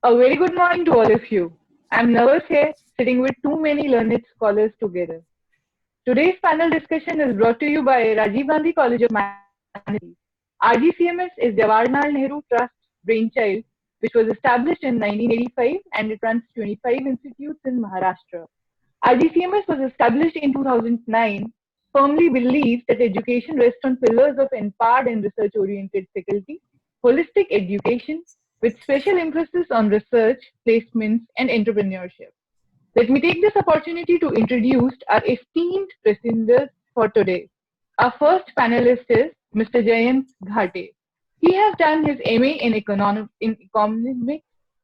A very good morning to all of you. I'm nervous here, sitting with too many learned scholars together. Today's panel discussion is brought to you by Rajiv Gandhi College of Management. RGCMS is Jawaharlal Nehru Trust brainchild, which was established in 1985 and it runs 25 institutes in Maharashtra. RGCMS was established in 2009, firmly believes that education rests on pillars of empowered and research-oriented faculty, holistic education, with special emphasis on research, placements, and entrepreneurship. Let me take this opportunity to introduce our esteemed presenters for today. Our first panelist is Mr. Jayant Ghate. He has done his MA in economics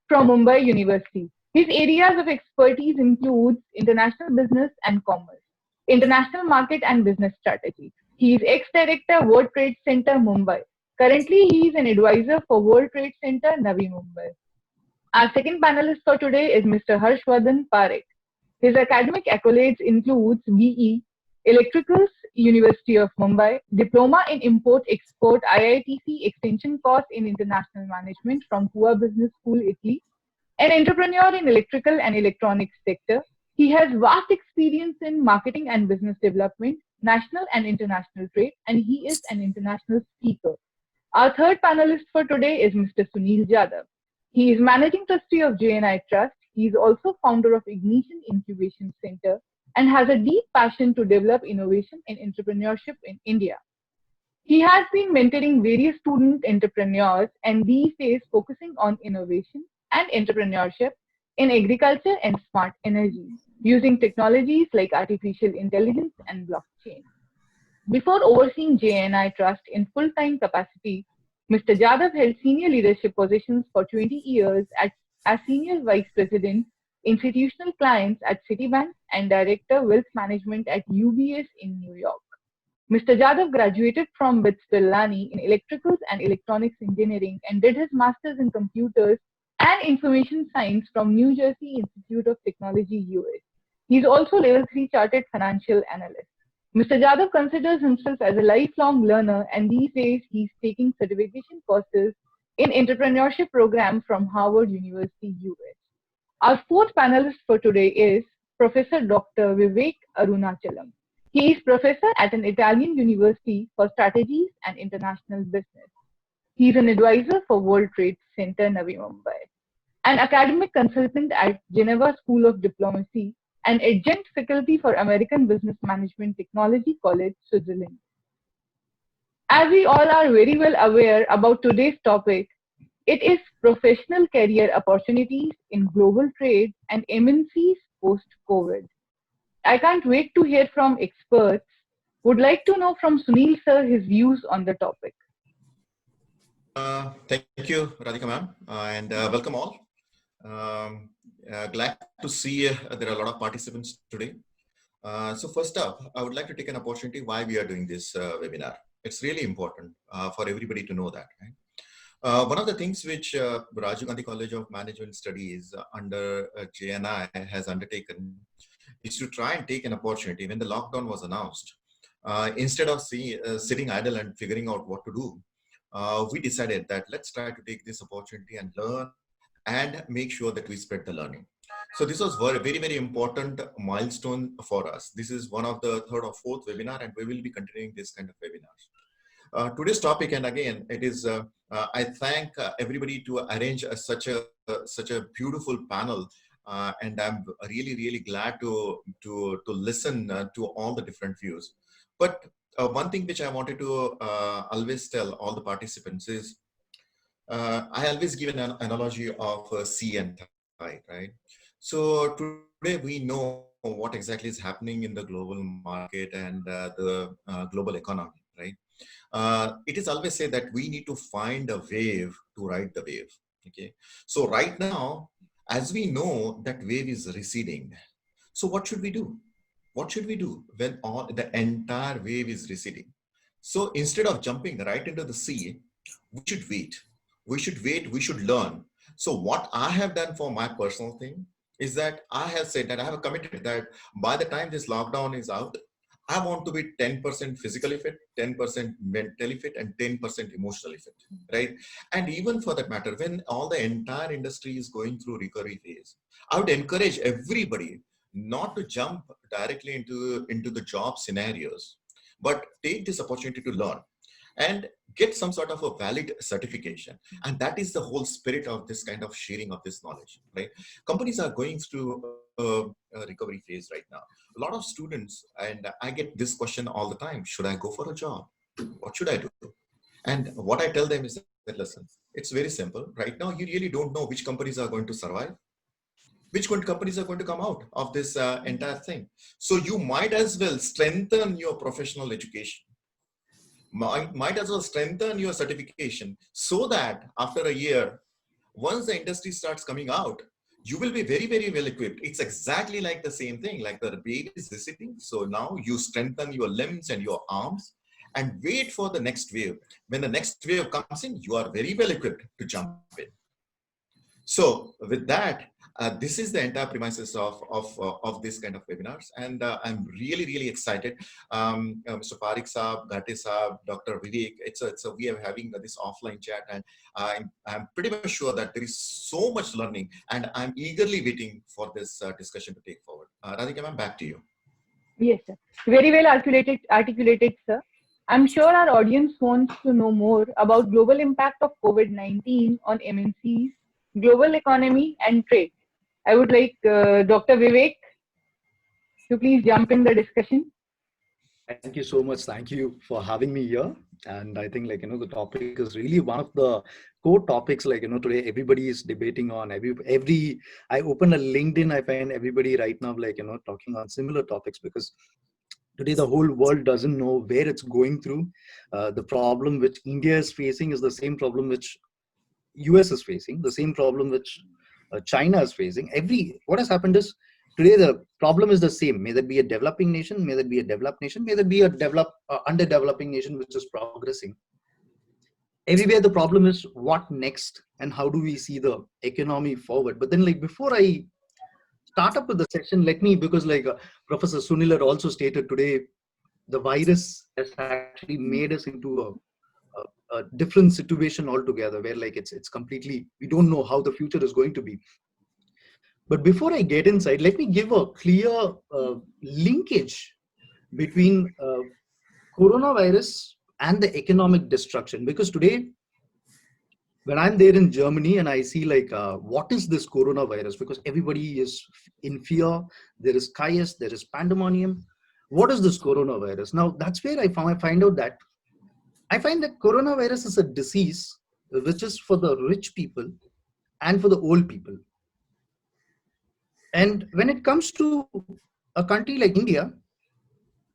from Mumbai University. His areas of expertise include international business and commerce, international market and business strategy. He is ex-director World Trade Center Mumbai. Currently, he is an advisor for World Trade Center Navi Mumbai. Our second panelist for today is Mr. Harshvardhan Parekh. His academic accolades include BE, Electricals University of Mumbai, Diploma in Import-Export IITC Extension course in International Management from Pua Business School, Italy, an entrepreneur in electrical and electronics sector. He has vast experience in marketing and business development, national and international trade, and he is an international speaker. Our third panelist for today is Mr. Sunil Jadhav. He is Managing Trustee of JNI Trust. He is also founder of Ignition Incubation Center and has a deep passion to develop innovation and entrepreneurship in India. He has been mentoring various student entrepreneurs and these days focusing on innovation and entrepreneurship in agriculture and smart energy using technologies like artificial intelligence and blockchain. Before overseeing JNI Trust in full-time capacity, Mr. Jadhav held senior leadership positions for 20 years as Senior Vice President, Institutional Clients at Citibank and Director Wealth Management at UBS in New York. Mr. Jadhav graduated from BITS Pilani in Electricals and Electronics Engineering and did his Masters in Computers and Information Science from New Jersey Institute of Technology, US. He is also Level 3 Chartered Financial Analyst. Mr. Jadhav considers himself as a lifelong learner and these days he is taking certification courses in entrepreneurship program from Harvard University, US. Our fourth panelist for today is Professor Dr. Vivek Arunachalam. He is professor at an Italian university for strategies and international business. He is an advisor for World Trade Center Navi Mumbai, an academic consultant at Geneva School of Diplomacy, and adjunct faculty for American Business Management Technology College, Switzerland. As we all are very well aware about today's topic, it is professional career opportunities in global trade and MNCs post-COVID. I can't wait to hear from experts. Would like to know from Sunil sir his views on the topic. Thank you, Radhika ma'am, and welcome all. Glad to see there are a lot of participants today. So first up, I would like to take an opportunity why we are doing this webinar. It's really important for everybody to know that. Right? One of the things which Rajiv Gandhi College of Management Studies under JNI has undertaken is to try and take an opportunity when the lockdown was announced. Instead of sitting idle and figuring out what to do, we decided that let's try to take this opportunity and learn and make sure that we spread the learning. So this was very, very important milestone for us. This is one of the third or fourth webinar, and we will be continuing this kind of webinars. Today's topic, and again, it is, I thank everybody to arrange such a beautiful panel, and I'm really, really glad to listen to all the different views. But one thing which I wanted to always tell all the participants is, I always give an analogy of sea and tide, right? So today we know what exactly is happening in the global market and the global economy, right? It is always said that we need to find a wave to ride the wave, okay? So right now, as we know that wave is receding, so what should we do? What should we do when the entire wave is receding? So instead of jumping right into the sea, we should wait. We should wait, we should learn. So what I have done for my personal thing is that I have said that I have committed that by the time this lockdown is out, I want to be 10% physically fit, 10% mentally fit, and 10% emotionally fit, right? And even for that matter, when all the entire industry is going through recovery phase, I would encourage everybody not to jump directly into the job scenarios, but take this opportunity to learn and get some sort of a valid certification. And that is the whole spirit of this kind of sharing of this knowledge, right? Companies are going through a recovery phase right now. A lot of students, and I get this question all the time: should I go for a job? What should I do? And what I tell them is that, listen, it's very simple. Right now, you really don't know which companies are going to survive, which companies are going to come out of this entire thing. So you might as well strengthen your professional education, might as well strengthen your certification, so that after a year, once the industry starts coming out, you will be very, very well equipped. It's exactly like the same thing, like the baby is sitting. So now you strengthen your limbs and your arms and wait for the next wave. When the next wave comes in, you are very well equipped to jump in. So with that, this is the entire premises of this kind of webinars, and I'm really, really excited. Mr. Parik Saab, Ghate Saab, Dr. Vivek, we are having this offline chat, and I'm pretty much sure that there is so much learning, and I'm eagerly waiting for this discussion to take forward. Radhika ma'am, back to you. Yes, sir. Very well articulated, sir. I'm sure our audience wants to know more about global impact of COVID-19 on MNCs, global economy, and trade. I would like Dr. Vivek to please jump in the discussion. Thank you so much. Thank you for having me here. And I think, the topic is really one of the core topics, today everybody is debating on. I open a LinkedIn, I find everybody right now, talking on similar topics, because today the whole world doesn't know where it's going through. The problem which India is facing is the same problem which US is facing, the same problem which China is facing. What has happened is, today the problem is the same. May that be a developing nation, may that be a developed nation, may that be a underdeveloping nation which is progressing. Everywhere the problem is what next and how do we see the economy forward. But then, before I start up with the session, because Professor Sunil had also stated today, the virus has actually made us into a different situation altogether, where it's completely, we don't know how the future is going to be. But before I get inside, let me give a clear linkage between coronavirus and the economic destruction. Because today, when I'm there in Germany and I see what is this coronavirus, because everybody is in fear, there is chaos, there is pandemonium. What is this coronavirus? Now, that's where I find out that I find that coronavirus is a disease which is for the rich people and for the old people. And when it comes to a country like India,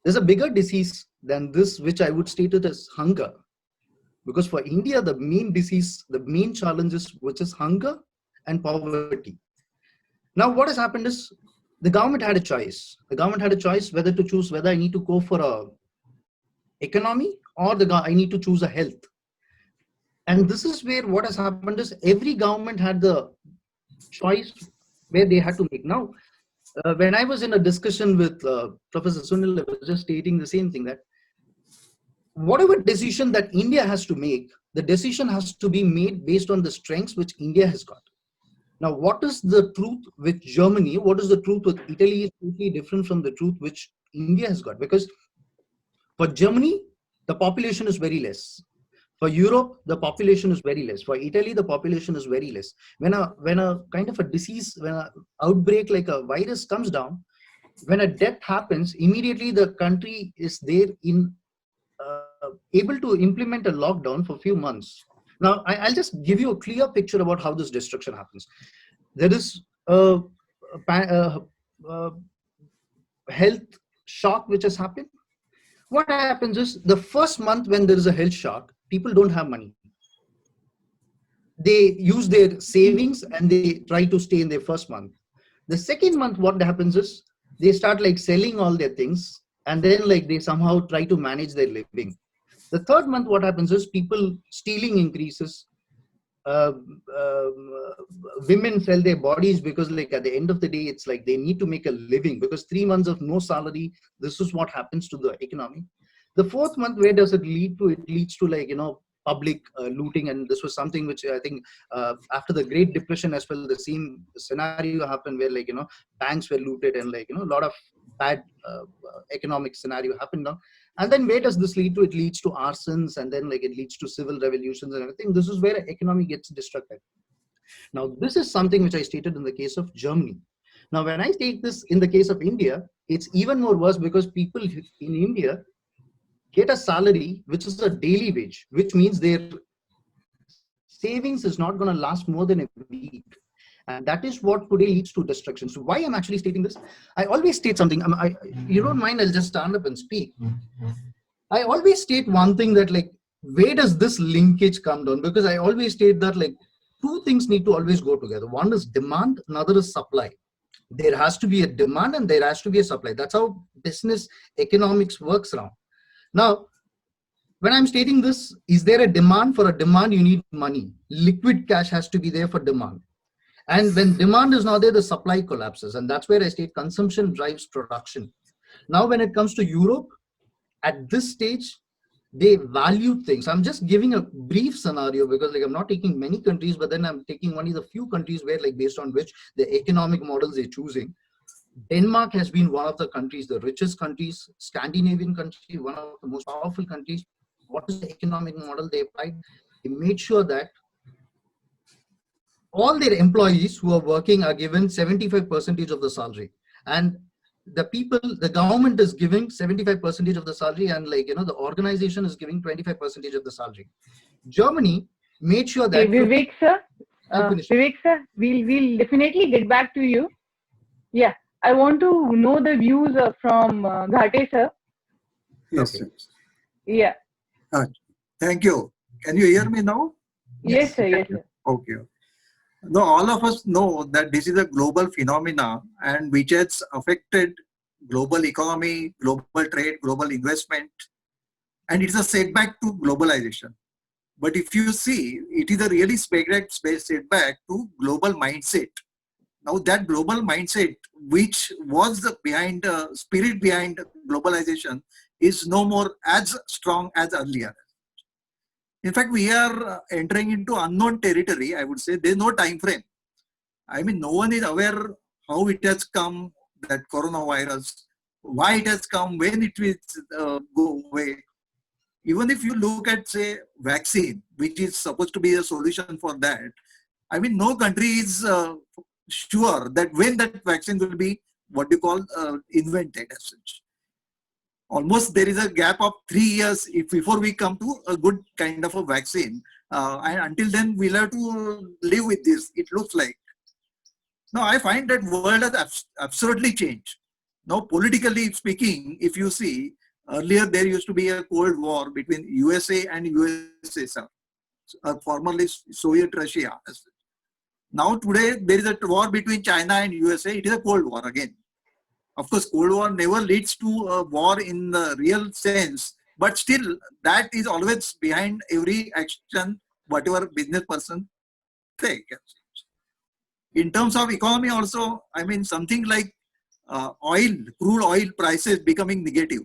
there's a bigger disease than this, which I would state it as hunger. Because for India, the main disease, the main challenge is which is hunger and poverty. Now, what has happened is the government had a choice. The government had a choice whether to choose whether I need to go for a economy or I need to choose a health. And this is where what has happened is every government had the choice where they had to make. Now, when I was in a discussion with Professor Sunil, I was just stating the same thing, that whatever decision that India has to make, the decision has to be made based on the strengths which India has got. Now, what is the truth with Germany? What is the truth with Italy is totally different from the truth which India has got. Because for Germany, the population is very less. For Europe, the population is very less. For Italy, the population is very less. When a kind of a disease, when an outbreak like a virus comes down, when a death happens, immediately the country is there in able to implement a lockdown for a few months. Now, I'll just give you a clear picture about how this destruction happens. There is a health shock which has happened. What happens is, the first month when there is a health shock, people don't have money. They use their savings and they try to stay in their first month. The second month, what happens is they start selling all their things, and then they somehow try to manage their living. The third month, what happens is people stealing increases, uh, women sell their bodies because like at the end of the day, it's like they need to make a living, because 3 months of no salary, this is what happens to the economy. The fourth month, where does it lead to? It leads to like, public looting. And this was something which I think after the Great Depression as well, the same scenario happened where like, banks were looted, and like, a lot of bad economic scenario happened now. And then where does this lead to? It leads to arsons, and then like it leads to civil revolutions and everything. This is where economy gets destructed. Now, this is something which I stated in the case of Germany. Now, when I take this in the case of India, it's even more worse, because people in India get a salary which is a daily wage, which means their savings is not going to last more than a week. And that is what today leads to destruction. So why I'm actually stating this, I always state something. You don't mind, I'll just stand up and speak. I always state one thing, that like, where does this linkage come down? Because I always state that like, two things need to always go together. One is demand, another is supply. There has to be a demand and there has to be a supply. That's how business economics works around. Now, when I'm stating this, is there a demand? For a demand, you need money. Liquid cash has to be there for demand. And when demand is not there, the supply collapses. And that's where I state consumption drives production. Now, when it comes to Europe, at this stage, they value things. I'm just giving a brief scenario, because like I'm not taking many countries, but then I'm taking only the few countries where like based on which the economic models they're choosing. Denmark has been one of the countries, the richest countries, Scandinavian country, one of the most powerful countries. What is the economic model they applied? They made sure that all their employees who are working are given 75% of the salary. And the government is giving 75% of the salary, and like, the organization is giving 25% of the salary. Germany made sure that... Vivek sir, we'll definitely get back to you. Yeah, I want to know the views from Ghate sir. Yes. Okay. Yeah. Thank you. Can you hear me now? Yes, sir. Yes, sir. Okay. No, all of us know that this is a global phenomena, and which has affected global economy, global trade, global investment, and it's a setback to globalization. But if you see, it is a really setback to global mindset. Now that global mindset, which was the spirit behind globalization, is no more as strong as earlier. In fact, we are entering into unknown territory, I would say. There's no time frame. I mean, no one is aware how it has come, that coronavirus, why it has come, when it will go away. Even if you look at, say, vaccine, which is supposed to be a solution for that, I mean, no country is sure that when that vaccine will be, what you call, invented as such. Almost there is a gap of 3 years before we come to a good kind of a vaccine. And until then, we'll have to live with this, it looks like. Now, I find that world has absolutely changed. Now, politically speaking, if you see, earlier there used to be a Cold War between USA and USSR, formerly Soviet Russia. Now, today, there is a war between China and USA. It is a Cold War again. Of course, Cold War never leads to a war in the real sense, but still that is always behind every action, whatever business person take. In terms of economy also, I mean, something like crude oil prices becoming negative.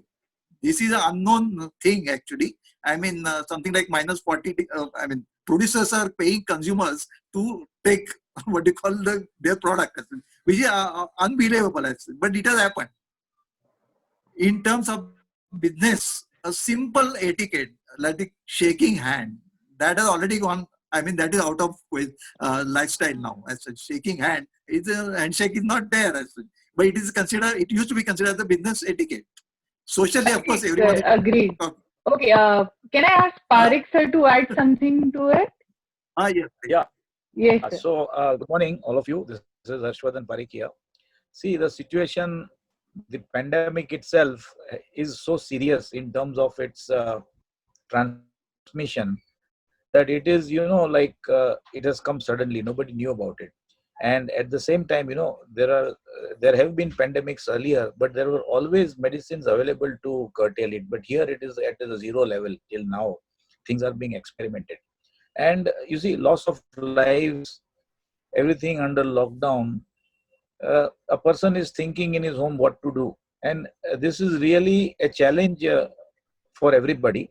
This is an unknown thing actually. I mean, something like minus 40, I mean, producers are paying consumers to take what you call their product, which is unbelievable, but it has happened. In terms of business, a simple etiquette, like shaking hand, that has already gone. I mean, that is out of lifestyle now. As such, shaking hand, handshake is not there as such, but it is considered. It used to be considered the business etiquette. Socially, of course, everyone. Agreed. Okay. Can I ask Parik sir to add something to it? Yes. Yeah. Yes. Sir. So, good morning, all of you. This is Harshvardhan Parik here. See, the situation, the pandemic itself is so serious in terms of its transmission that it is, it has come suddenly. Nobody knew about it. And at the same time, there have been pandemics earlier, but there were always medicines available to curtail it. But here it is at a zero level till now. Things are being experimented. And you see, loss of lives, everything under lockdown, a person is thinking in his home what to do. And this is really a challenge for everybody.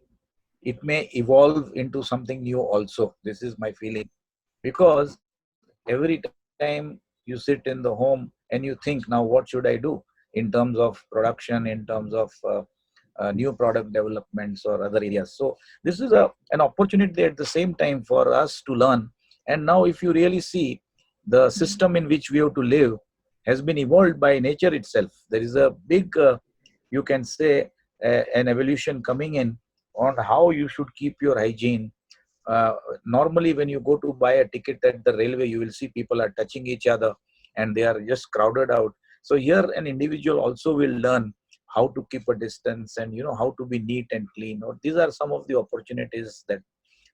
It may evolve into something new also. This is my feeling. Because every time you sit in the home and you think, now what should I do in terms of production, in terms of new product developments or other areas. So this is an opportunity at the same time for us to learn. And now if you really see, the system in which we have to live has been evolved by nature itself. There is a big, you can say, an evolution coming in on how you should keep your hygiene. Normally, when you go to buy a ticket at the railway, you will see people are touching each other and they are just crowded out. So here, an individual also will learn how to keep a distance and how to be neat and clean. Or these are some of the opportunities that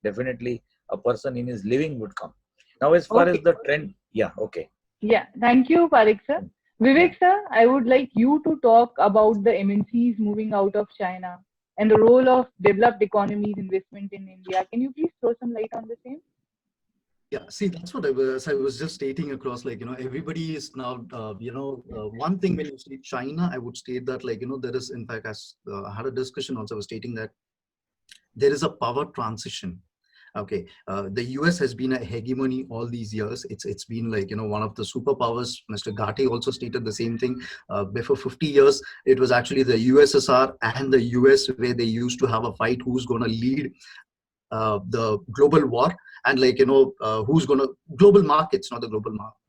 definitely a person in his living would come. Now, as far as Okay. the trend, yeah, okay. Yeah, thank you, Parik sir. Vivek sir, I would like you to talk about the MNCs moving out of China and the role of developed economies investment in India. Can you please throw some light on the same? Yeah, see, that's what I was just stating across, everybody is now, one thing when you say China, I would state that, there is, in fact, as I had a discussion also, I was stating that there is a power transition. Okay, the US has been a hegemony all these years. It's been one of the superpowers. Mr. Gate also stated the same thing. Before 50 years, it was actually the USSR and the US where they used to have a fight who's going to lead the global war, and who's going to global markets, not the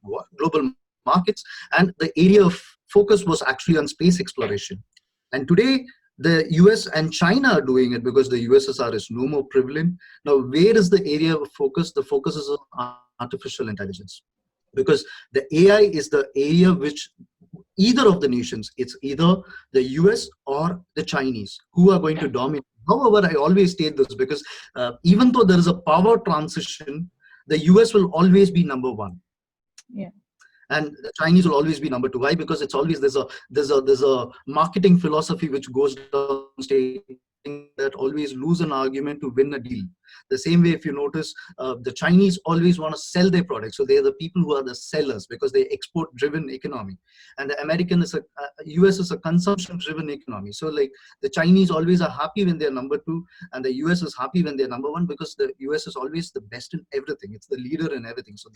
war, global markets. And the area of focus was actually on space exploration. And today, the US and China are doing it because the USSR is no more prevalent. Now, where is the area of focus? The focus is on artificial intelligence, because the AI is the area which either of the nations, it's either the US or the Chinese who are going to dominate. However, I always state this because even though there is a power transition, the US will always be number one. Yeah. And the Chinese will always be number two. Why? Because it's always there's a marketing philosophy which goes down stating that always lose an argument to win a deal. The same way, if you notice, the Chinese always want to sell their products, so they are the people who are the sellers because they export-driven economy, and the American is US is a consumption-driven economy. So the Chinese always are happy when they're number two, and the US is happy when they're number one because the US is always the best in everything. It's the leader in everything. So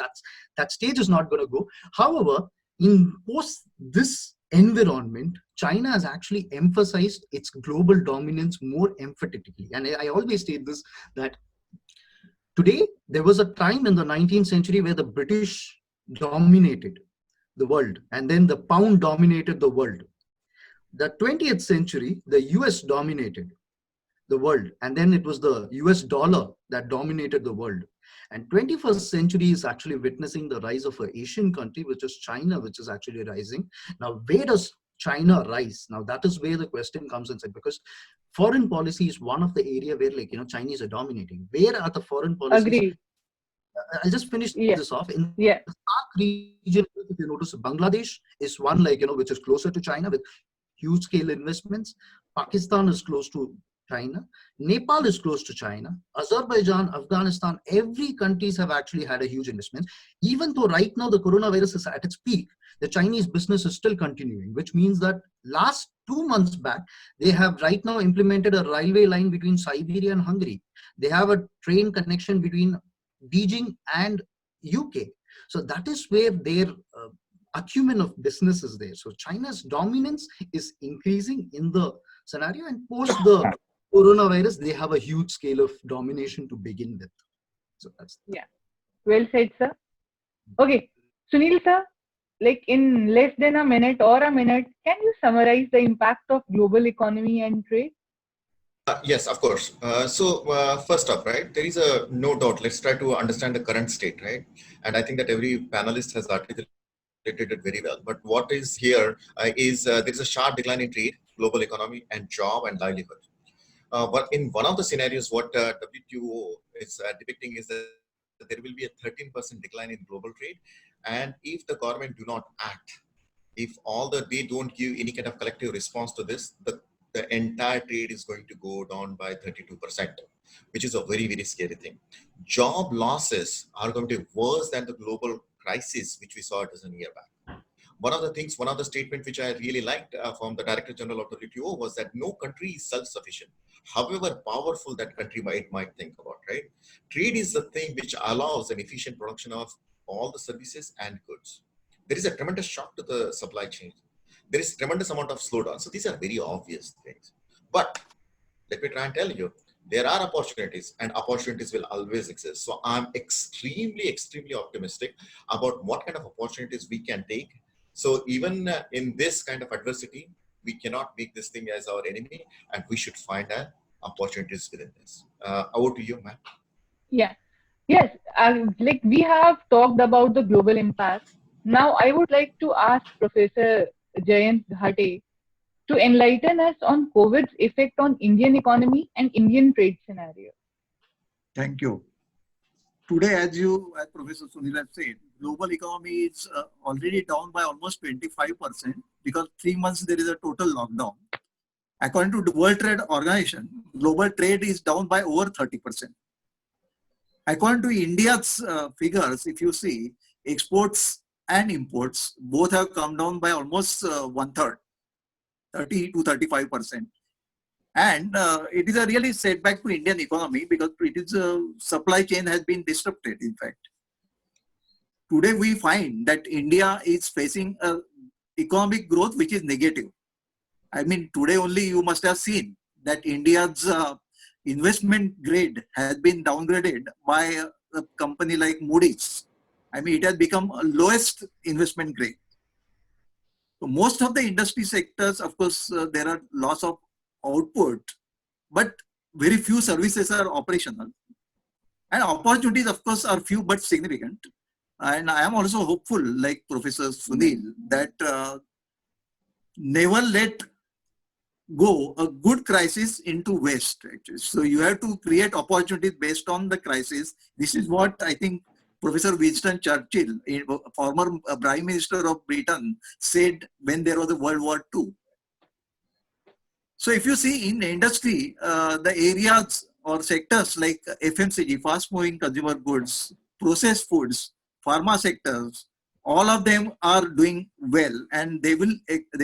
that stage is not going to go. However, in post this environment, China has actually emphasized its global dominance more emphatically. And I always state this, that today there was a time in the 19th century where the British dominated the world, and then the pound dominated the world. The 20th century, the US dominated the world, and then it was the US dollar that dominated the world. And 21st century is actually witnessing the rise of an Asian country, which is China, which is actually rising. Now, where does China rise? Now, that is where the question comes inside, because foreign policy is one of the area where Chinese are dominating. Where are the foreign policies? Agree. I'll just finish this off. In the SAARC region, if you notice, Bangladesh is one which is closer to China with huge scale investments. Pakistan is close to China. Nepal is close to China. Azerbaijan, Afghanistan, every countries have actually had a huge investment. Even though right now the coronavirus is at its peak, the Chinese business is still continuing, which means that last 2 months back, they have right now implemented a railway line between Siberia and Hungary. They have a train connection between Beijing and UK. So that is where their acumen of business is there. So China's dominance is increasing in the scenario, and post the coronavirus, they have a huge scale of domination to begin with. So that's Well said, sir. Okay, Sunil sir, in less than a minute or a minute, can you summarize the impact of global economy and trade? Yes, of course. First up, right, there is no doubt. Let's try to understand the current state, right? And I think that every panelist has articulated it very well. But what is here is there is a sharp decline in trade, global economy, and job and livelihood. But in one of the scenarios, what WTO is depicting is that there will be a 13% decline in global trade. And if the government do not act, if they don't give any kind of collective response to this, the entire trade is going to go down by 32%. which is a very, very scary thing. Job losses are going to be worse than the global crisis, which we saw a year back. One of the things, one of the statement which I really liked from the Director General of WTO was that no country is self-sufficient, however powerful that country might think about, right? Trade is the thing which allows an efficient production of all the services and goods. There is a tremendous shock to the supply chain. There is tremendous amount of slowdown. So these are very obvious things. But let me try and tell you, there are opportunities and opportunities will always exist. So I'm extremely, extremely optimistic about what kind of opportunities we can take. So even in this kind of adversity, we cannot make this thing as our enemy, and we should find opportunities within this. Over to you, ma'am. Yeah. Yes. Like we have talked about the global impact. Now I would like to ask Professor Jayant Ghate to enlighten us on COVID's effect on Indian economy and Indian trade scenario. Thank you. Today, as Professor Sunil has said, global economy is already down by almost 25% because 3 months there is a total lockdown. According to the World Trade Organization, global trade is down by over 30%. According to India's figures, if you see, exports and imports both have come down by almost 1/3, 30 to 35%. And it is a really setback to Indian economy because it is supply chain has been disrupted. In fact, today we find that India is facing a economic growth which is negative. I mean, today only you must have seen that India's investment grade has been downgraded by a company like Moody's. I mean, it has become a lowest investment grade. So most of the industry sectors, of course, there are loss of output, but very few services are operational. And opportunities, of course, are few but significant. And I am also hopeful, like Professor Sunil, that never let go a good crisis into waste, actually. So you have to create opportunities based on the crisis. This is what I think Professor Winston Churchill, former Prime Minister of Britain, said when there was a World War II. So if you see in industry, the areas or sectors like FMCG, fast moving consumer goods, processed foods, pharma sectors, all of them are doing well, and they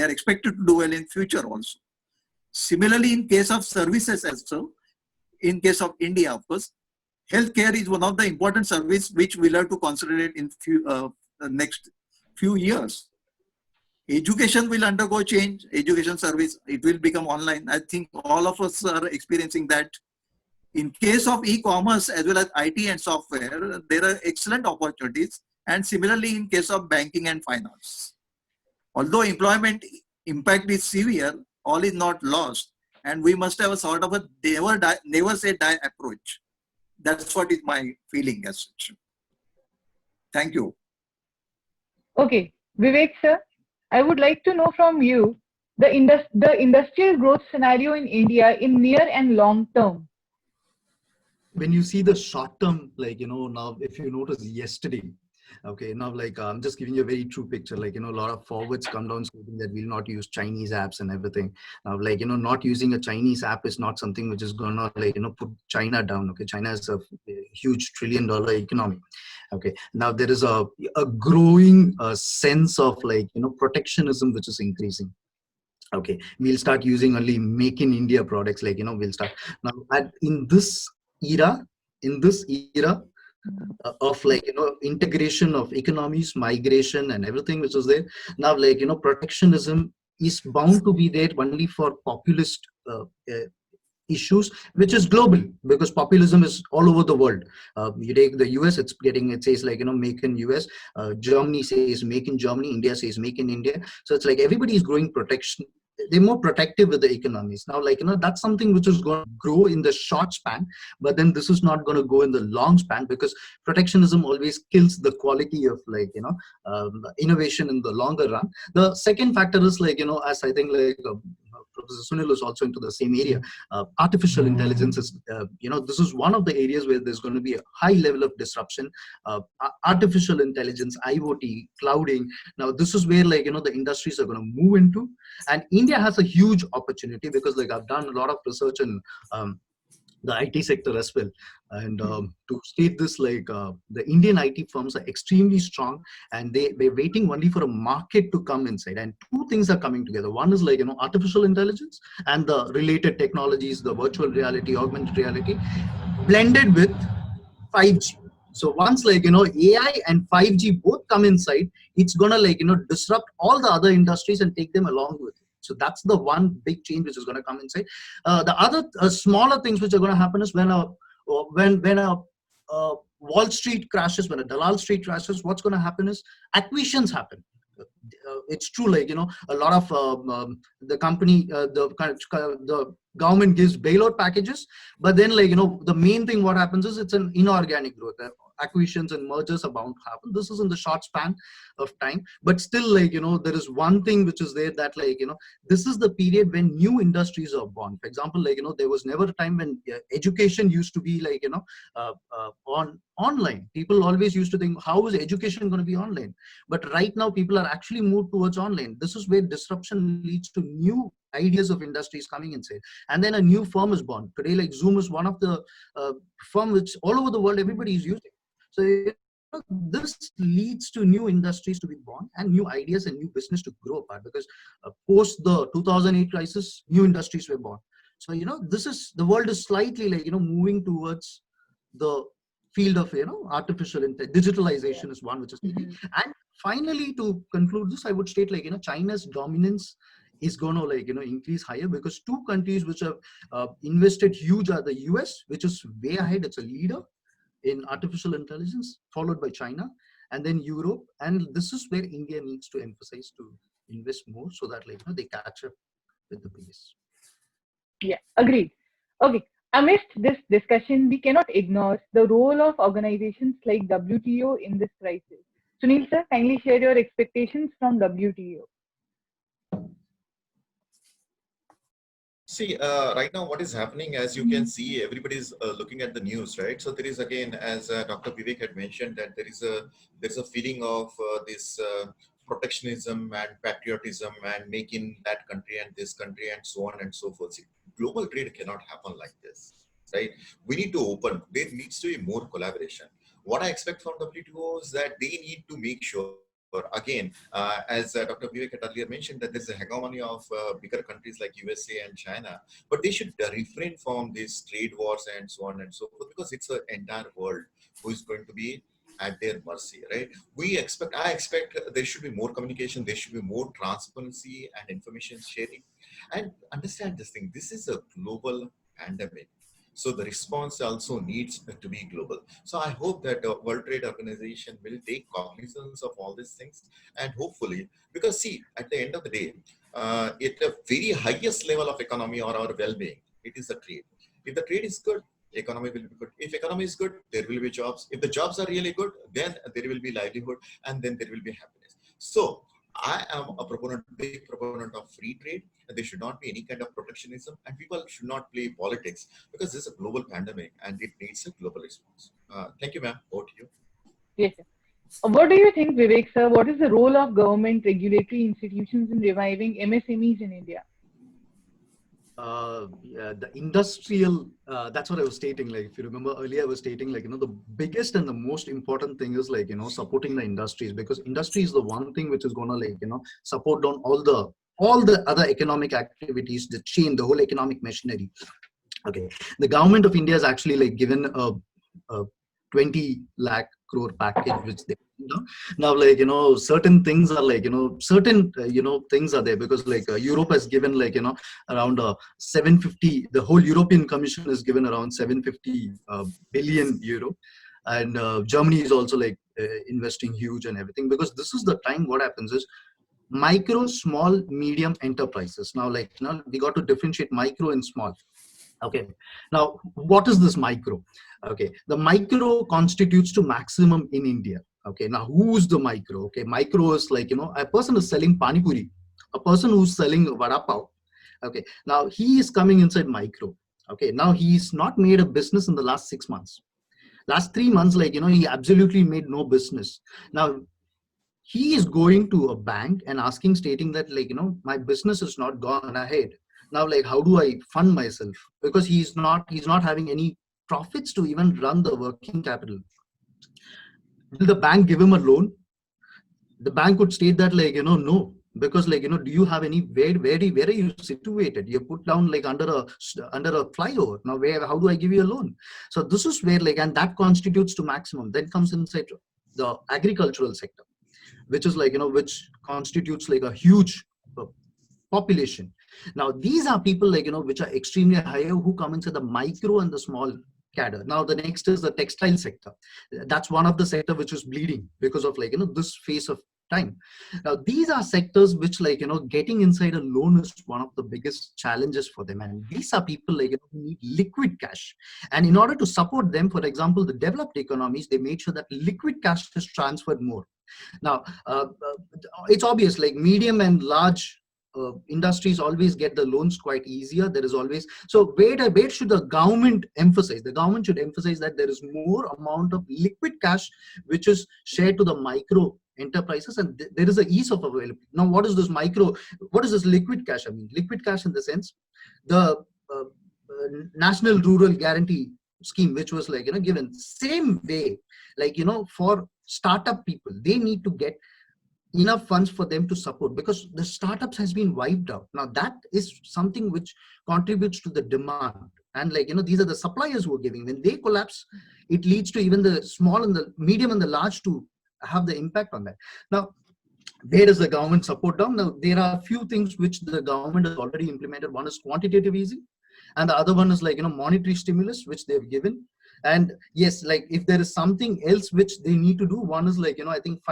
are expected to do well in future also. Similarly, in case of services also, in case of India, of course, healthcare is one of the important service which we'll have to consider in the next few years. Education will undergo change. Education service, it will become online. I think all of us are experiencing that. In case of e-commerce as well as IT and software, there are excellent opportunities. And similarly, in case of banking and finance. Although employment impact is severe, all is not lost. And we must have a sort of a never say die approach. That's what is my feeling as such. Thank you. Okay, Vivek sir, I would like to know from you the industrial growth scenario in India in near and long term. When you see the short term, like, now if you notice yesterday, okay, now like I'm just giving you a very true picture, like, a lot of forwards come down stating that we'll not use Chinese apps and everything. Now, like, not using a Chinese app is not something which is gonna, like, put China down. Okay, China is a huge $1 trillion economy. Okay, now there is a growing sense of, like, protectionism which is increasing. Okay, we'll start using only make in India products, like, we'll start now in this era of, like, integration of economies, migration and everything which is there. Now, like, protectionism is bound to be there only for populist issues, which is global, because populism is all over the world. You take the US, it says, like, make in US, Germany says make in Germany, India says make in India. So it's like everybody is growing protection. They're more protective with the economies. Now, like, that's something which is going to grow in the short span, but then this is not going to go in the long span, because protectionism always kills the quality of, like, innovation in the longer run. The second factor is, like, as I think, like, Professor Sunil is also into the same area. Artificial intelligence is, this is one of the areas where there's going to be a high level of disruption. Artificial intelligence, IoT, clouding. Now, this is where, like, the industries are going to move into. And India has a huge opportunity because, like, I've done a lot of research in the IT sector as well. And to state this, like the Indian IT firms are extremely strong, and they're waiting only for a market to come inside. And two things are coming together. One is like, artificial intelligence and the related technologies, the virtual reality, augmented reality, blended with 5G. So once like, AI and 5G both come inside, it's gonna like, disrupt all the other industries and take them along with it. So that's the one big change which is going to come inside. The other smaller things which are going to happen is when a Wall Street crashes, when a Dalal Street crashes, what's going to happen is acquisitions happen. It's true, like, a lot of the company, the government gives bailout packages, but then like, the main thing what happens is it's an inorganic growth. Acquisitions and mergers are bound to happen. This is in the short span of time, but still like, there is one thing which is there, that like, this is the period when new industries are born. For example, like, there was never a time when education used to be like, online. People always used to think, how is education going to be online? But right now people are actually moved towards online. This is where disruption leads to new ideas of industries coming inside, and then a new firm is born. Today, like Zoom is one of the firm which all over the world everybody is using. So this leads to new industries to be born and new ideas and new business to grow apart, because post the 2008 crisis, new industries were born. So, this is, the world is slightly like, moving towards the field of, artificial intelligence. Digitalization is one which is leading. And finally, to conclude this, I would state like, China's dominance is going to like, increase higher, because two countries which have invested huge are the US, which is way ahead. It's a leader in artificial intelligence, followed by China, and then Europe. And this is where India needs to emphasize to invest more, so that like, they catch up with the pace. Yeah, agreed. Okay. Amidst this discussion, we cannot ignore the role of organizations like WTO in this crisis. Sunil sir, kindly share your expectations from WTO. See, right now what is happening, as you can see, everybody's looking at the news, right? So there is, again, as Dr. Vivek had mentioned, that there's a feeling of this protectionism and patriotism and making that country and this country and so on and so forth. See, global trade cannot happen like this, right? We need to open. There needs to be more collaboration. What I expect from WTO is that they need to make sure, again, as Dr. Vivek had earlier mentioned, that there's a hegemony of bigger countries like USA and China, but they should refrain from these trade wars and so on and so forth, because it's an entire world who is going to be at their mercy, right? I expect there should be more communication, there should be more transparency and information sharing. And understand this thing, this is a global pandemic. So the response also needs to be global. So I hope that the World Trade Organization will take cognizance of all these things, and hopefully, because see, at the end of the day, at the very highest level of economy or our well-being, it is the trade. If the trade is good, economy will be good. If economy is good, there will be jobs. If the jobs are really good, then there will be livelihood, and then there will be happiness. So I am a big proponent of free trade. There should not be any kind of protectionism, and people should not play politics, because this is a global pandemic and it needs a global response. Thank you, ma'am. Over to you. Yes, sir. What do you think, Vivek sir? What is the role of government regulatory institutions in reviving MSMEs in India? Yeah, the industrial, that's what I was stating. Like, if you remember earlier, I was stating like, the biggest and the most important thing is like, supporting the industries, because industry is the one thing which is going to like, support on all the other economic activities, the chain, the whole economic machinery. Okay. The government of India has actually like given a 20 lakh crore package, which they, now like, certain things are like, certain, things are there, because like Europe has given like, around 750, the whole European Commission has given around 750 billion euro. And Germany is also like investing huge and everything, because this is the time what happens is micro, small, medium enterprises. Now, like, we got to differentiate micro and small. Okay. Now, what is this micro? Okay. The micro constitutes to maximum in India. Okay. Now, who's the micro? Okay. Micro is like, a person is selling pani puri, a person who's selling vada pav. Okay. Now, he is coming inside micro. Okay. Now, he's not made a business in the last 6 months. Last 3 months, like, he absolutely made no business. Now, he is going to a bank and asking, stating that like, my business has not gone ahead. Now, like, how do I fund myself? Because he's not having any profits to even run the working capital. Will the bank give him a loan? The bank would state that, like, no, because, like, do you have any, where are you situated? You're put down like under a flyover. Now, how do I give you a loan? So this is where, like, and that constitutes to maximum. Then comes inside the agricultural sector, which is like, which constitutes like a huge population. Now, these are people, like, which are extremely higher, who come into the micro and the small cadre. Now, the next is the textile sector. That's one of the sector which is bleeding because of, like, this phase of time. Now, these are sectors which, like, getting inside a loan is one of the biggest challenges for them. And these are people, like, who need liquid cash. And in order to support them, for example, the developed economies, they made sure that liquid cash is transferred more. Now, it's obvious, like, medium and large industries always get the loans quite easier. There is always, so where should the government emphasize? The government should emphasize that there is more amount of liquid cash which is shared to the micro enterprises, and there is a ease of availability. Now, what is this liquid cash? I mean, liquid cash in the sense, the National Rural Guarantee Scheme, which was, like, given same way, like, for startup people, they need to get enough funds for them to support, because the startups has been wiped out. Now, that is something which contributes to the demand. And, like, these are the suppliers who are giving. When they collapse, it leads to even the small and the medium and the large to have the impact on that. Now, where does the government support down? Now, there are a few things which the government has already implemented. One is quantitative easing, and the other one is, like, monetary stimulus, which they've given. And yes, like, if there is something else which they need to do, one is, like, I think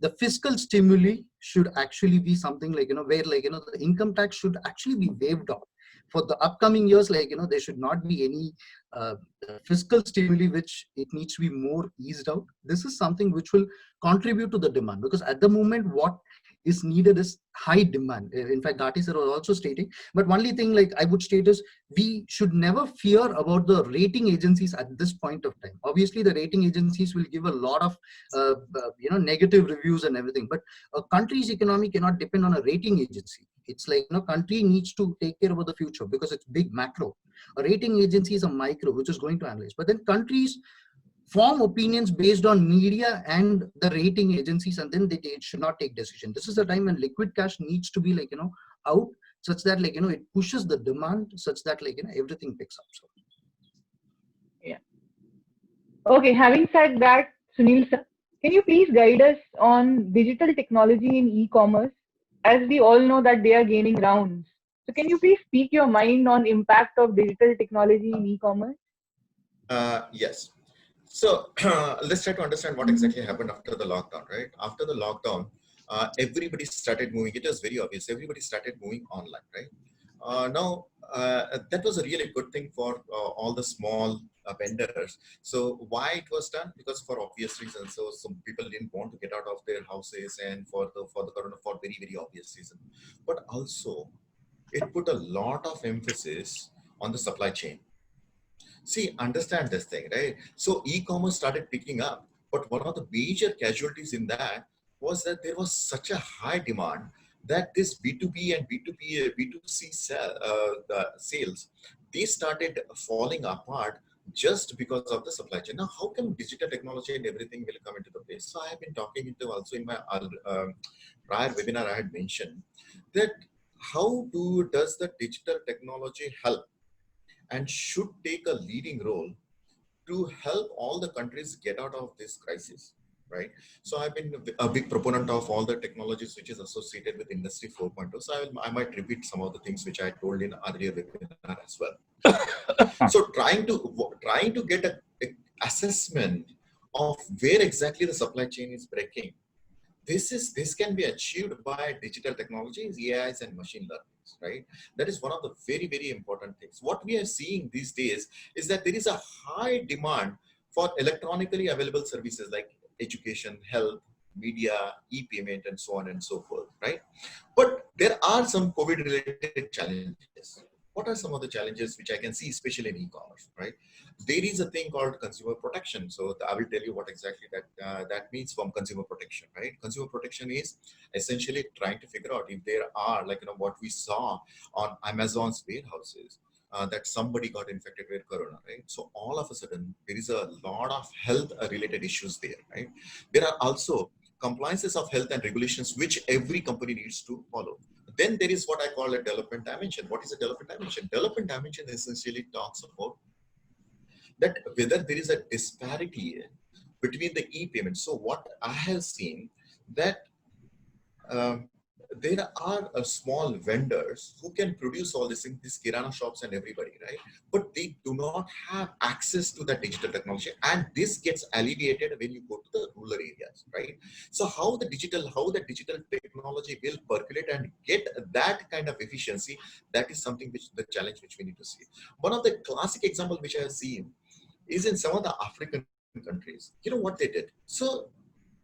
the fiscal stimuli should actually be something, like, where, like, the income tax should actually be waived off for the upcoming years. Like, there should not be any fiscal stimuli, which it needs to be more eased out. This is something which will contribute to the demand, because at the moment what is needed is high demand. In fact, Gati sir was also stating, but only thing, like, I would state is, we should never fear about the rating agencies at this point of time. Obviously, the rating agencies will give a lot of negative reviews and everything, but a country's economy cannot depend on a rating agency. It's like, country needs to take care about the future, because it's big macro. A rating agency is a micro which is going to analyze, but then countries form opinions based on media and the rating agencies, and then they should not take decision. This is the time when liquid cash needs to be, like, out, such that, like, it pushes the demand, such that, like, everything picks up. So yeah. Okay, having said that, Sunil sir, can you please guide us on digital technology in e-commerce, as we all know that they are gaining grounds? So can you please speak your mind on impact of digital technology in e-commerce? Yes. So let's try to understand what exactly happened after the lockdown, right? After the lockdown, everybody started moving. It was very obvious. Everybody started moving online, right? That was a really good thing for all the small vendors. So why it was done? Because for obvious reasons. So some people didn't want to get out of their houses, and for the corona, for very, very obvious reason. But also, it put a lot of emphasis on the supply chain. See, understand this thing, right? So e-commerce started picking up, but one of the major casualties in that was that there was such a high demand that this B2B and B2C sales, they started falling apart just because of the supply chain. Now, how come digital technology and everything will come into the place? So I have been talking into also in my prior webinar, I had mentioned that how does the digital technology help and should take a leading role to help all the countries get out of this crisis, right? So I've been a big proponent of all the technologies which is associated with Industry 4.0. So I might repeat some of the things which I told in earlier webinar as well. So trying to get a assessment of where exactly the supply chain is breaking. This can be achieved by digital technologies, AIs, and machine learning, right? That is one of the very, very important things. What we are seeing these days is that there is a high demand for electronically available services like education, health, media, e-payment, and so on and so forth, right? But there are some COVID-related challenges. what are some of the challenges which I can see, especially in e-commerce, right? There is a thing called consumer protection. So I will tell you what exactly that means from consumer protection, right? Consumer protection is essentially trying to figure out if there are, like, what we saw on Amazon's warehouses, that somebody got infected with corona, right? So all of a sudden, there is a lot of health related issues there, right? There are also compliances of health and regulations which every company needs to follow. Then there is what I call a development dimension. What is a development dimension? Development dimension essentially talks about that whether there is a disparity between the e-payments. So what I have seen that um, there are small vendors who can produce all this in these kirana shops and everybody, right? But they do not have access to that digital technology, and this gets alleviated when you go to the rural areas, right? So how the digital technology will percolate and get that kind of efficiency, that is something which the challenge which we need to see. One of the classic example which I have seen is in some of the African countries. You know what they did? So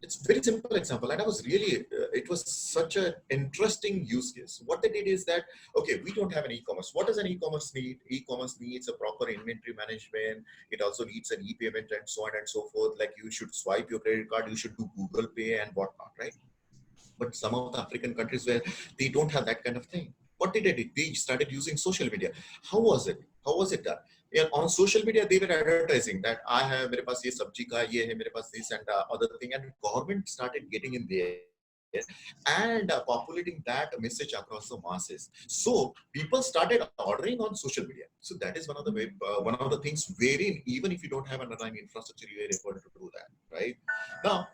it's very simple example, and I was really it was such an interesting use case. What they did is that, okay, we don't have an e-commerce. What does an e-commerce need? E-commerce needs a proper inventory management. It also needs an e-payment and so on and so forth. Like, you should swipe your credit card, you should do Google Pay and whatnot, right? But some of the African countries where they don't have that kind of thing, what did they do? They started using social media. How was it? How was it done? Yeah, on social media, they were advertising that I have, mere paas ye sabji ka, ye hai mere paas this and other thing, and government started getting in there and populating that message across the masses. So people started ordering on social media. So that is one of the one of the things wherein even if you don't have an underlying infrastructure, you are able to do that, right? Now,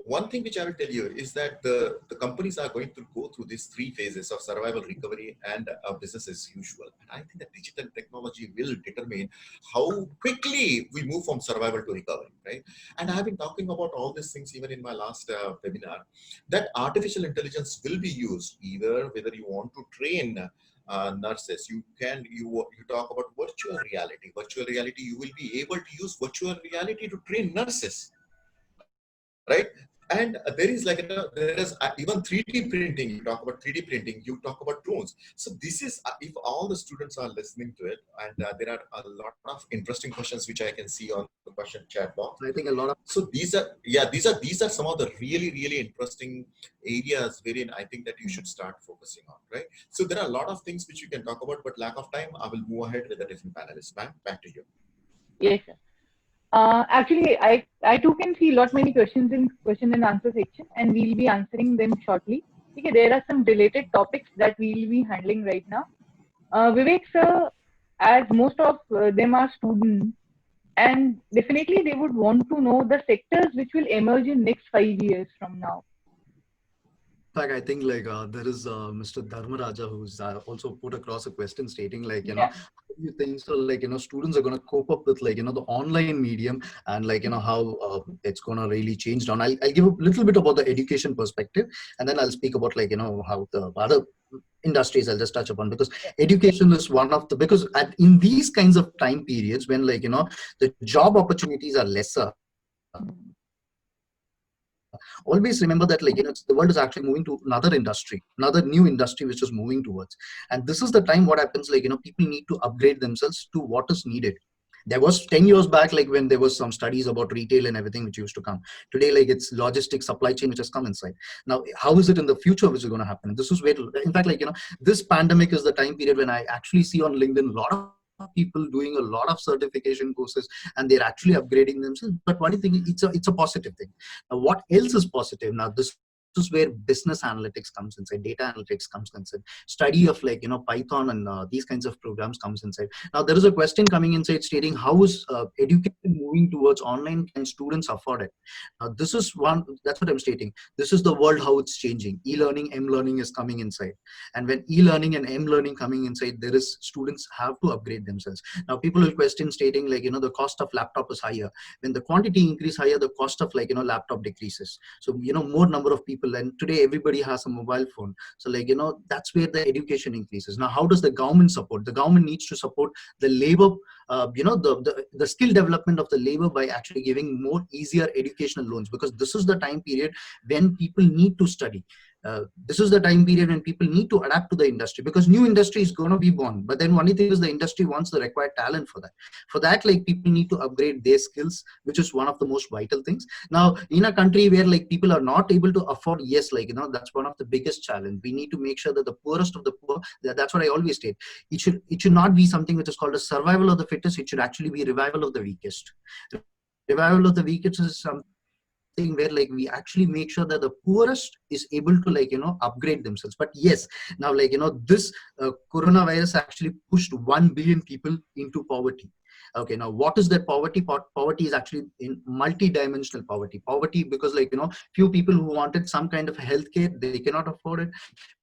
one thing which I will tell you is that the companies are going to go through these three phases of survival, recovery, and business as usual. And I think that digital technology will determine how quickly we move from survival to recovery, right? And I have been talking about all these things even in my last webinar, that artificial intelligence will be used either whether you want to train nurses. You talk about virtual reality. Virtual reality, you will be able to use virtual reality to train nurses, right? And there is there is even 3D printing. You talk about 3D printing, you talk about drones. So this is, if all the students are listening to it, and there are a lot of interesting questions which I can see on the question chat box. I think a lot of. So these are some of the really interesting areas wherein I think that you should start focusing on, right? So there are a lot of things which you can talk about, but lack of time, I will move ahead with the different panelists. Ma'am, back to you. Yes, sir. Actually, I too can see lot many questions in question and answer section, and we'll be answering them shortly. Okay, there are some related topics that we'll be handling right now. Vivek sir, as most of them are students, and definitely they would want to know the sectors which will emerge in next 5 years from now. In fact, I think there is Mr. Dharmaraja who's also put across a question stating how do you think so students are going to cope up with the online medium and how it's going to really change down. I'll give a little bit about the education perspective, and then I'll speak about how the other industries I'll just touch upon, because education is one of the, because in these kinds of time periods when the job opportunities are lesser, always remember that the world is actually moving to another industry, another new industry which is moving towards. And this is the time what happens, people need to upgrade themselves to what is needed. There was 10 years back, when there was some studies about retail and everything which used to come. Today, it's logistics, supply chain which has come inside. Now, how is it in the future which is going to happen? This is where, in fact, this pandemic is the time period when I actually see on LinkedIn a lot of people doing a lot of certification courses, and they're actually upgrading themselves. But one thing, it's a positive thing. Now, what else is positive? Now, this is where business analytics comes inside, data analytics comes inside, study of Python and these kinds of programs comes inside. Now, there is a question coming inside stating, how is education moving towards online? Can students afford it? Now, this is one, that's what I'm stating. This is the world, how it's changing. E-learning, M-learning is coming inside. And when e-learning and M-learning coming inside, there is, students have to upgrade themselves. Now, people will question stating the cost of laptop is higher. When the quantity increase higher, the cost of laptop decreases. So, more number of people, and today everybody has a mobile phone. So that's where the education increases. Now, how does the government support? The government needs to support the labor, the skill development of the labor by actually giving more easier educational loans, because this is the time period when people need to study. This is the time period when people need to adapt to the industry, because new industry is going to be born. But then only thing is the industry wants the required talent for that. For that, like people need to upgrade their skills, which is one of the most vital things. Now, in a country where like people are not able to afford, yes, like, that's one of the biggest challenge. We need to make sure that the poorest of the poor, that's what I always state. It should not be something which is called a survival of the fittest. It should actually be revival of the weakest. Revival of the weakest is something where like we actually make sure that the poorest is able to like upgrade themselves. But yes, now like this coronavirus actually pushed 1 billion people into poverty. Okay, now what is that poverty? Poverty is actually in multi-dimensional poverty because like few people who wanted some kind of healthcare, they cannot afford it.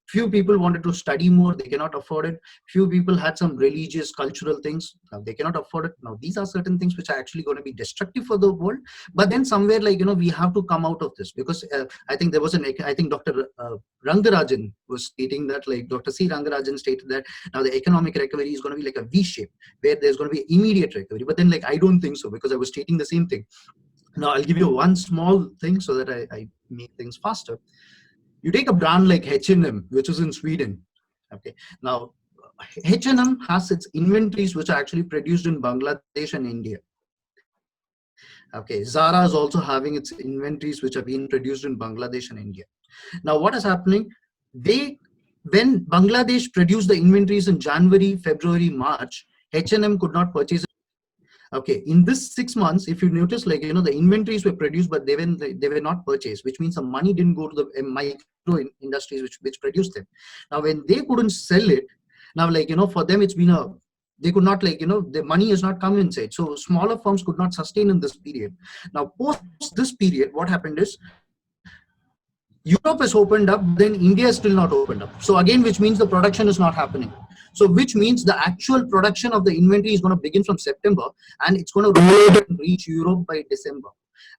Few people wanted to study more, they cannot afford it. Few people had some religious, cultural things, now they cannot afford it. Now these are certain things which are actually going to be destructive for the world. But then somewhere like we have to come out of this, because I think there was I think Dr. Rangarajan was stating that, like Dr. C. Rangarajan stated that now the economic recovery is going to be like a V shape, where there's going to be immediate recovery. But then like I don't think so, because I was stating the same thing. Now I'll give you one small thing so that I make things faster. You take a brand like H&M, which is in Sweden. Okay, now H&M has its inventories which are actually produced in Bangladesh and India. Okay, Zara is also having its inventories which are being produced in Bangladesh and India. Now what is happening? When Bangladesh produced the inventories in January, February, March, H&M could not purchase it. Okay, in this 6 months, if you notice, like the inventories were produced, but they were not purchased, which means the money didn't go to the micro industries which produced them. Now when they couldn't sell it, now like for them it's been they could not like the money has not come inside, so smaller firms could not sustain in this period. Now post this period, what happened is Europe has opened up, then India is still not opened up. So again, which means the production is not happening. So which means the actual production of the inventory is going to begin from September, and it's going to reach Europe by December.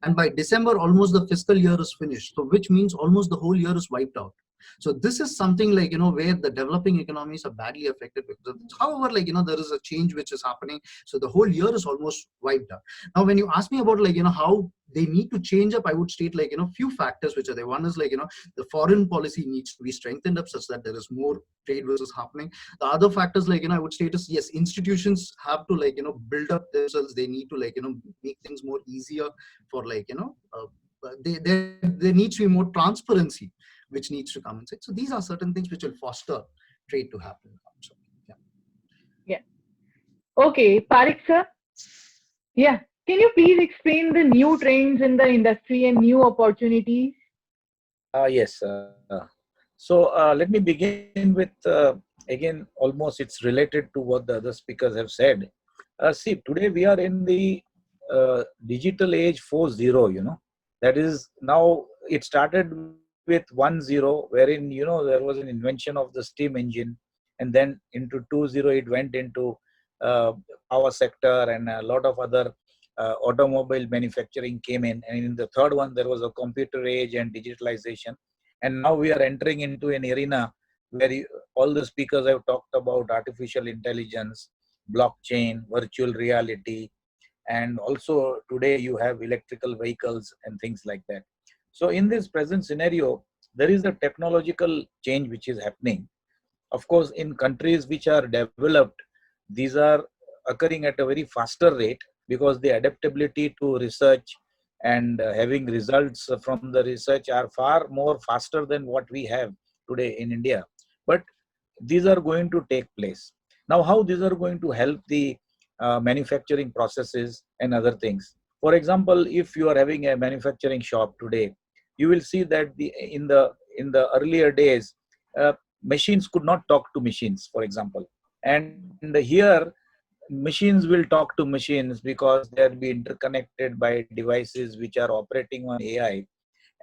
And by December, almost the fiscal year is finished. So which means almost the whole year is wiped out. So this is something like, where the developing economies are badly affected. Because however, like, there is a change which is happening. So the whole year is almost wiped out. Now, when you ask me about like, how they need to change up, I would state like, few factors which are there. One is like, the foreign policy needs to be strengthened up such that there is more trade versus happening. The other factors like, I would state is, yes, institutions have to like, build up themselves. They need to like, make things more easier for like, there needs to be more transparency which needs to come inside. So these are certain things which will foster trade to happen. So, yeah. Okay, Parik sir. Yeah. Can you please explain the new trends in the industry and new opportunities? Yes. So let me begin with, again, almost it's related to what the other speakers have said. See, today we are in the digital age 4.0, that is now it started with 1.0, wherein, there was an invention of the steam engine, and then into 2.0, it went into power sector, and a lot of other automobile manufacturing came in. And in the third one, there was a computer age and digitalization. And now we are entering into an arena where all the speakers have talked about artificial intelligence, blockchain, virtual reality, and also today you have electrical vehicles and things like that. So in this present scenario, there is a technological change which is happening. Of course, in countries which are developed, these are occurring at a very faster rate because the adaptability to research and having results from the research are far more faster than what we have today in India. But these are going to take place. Now, how these are going to help the manufacturing processes and other things? For example, if you are having a manufacturing shop today, you will see that in the earlier days, machines could not talk to machines, for example. And here, machines will talk to machines because they'll be interconnected by devices which are operating on AI.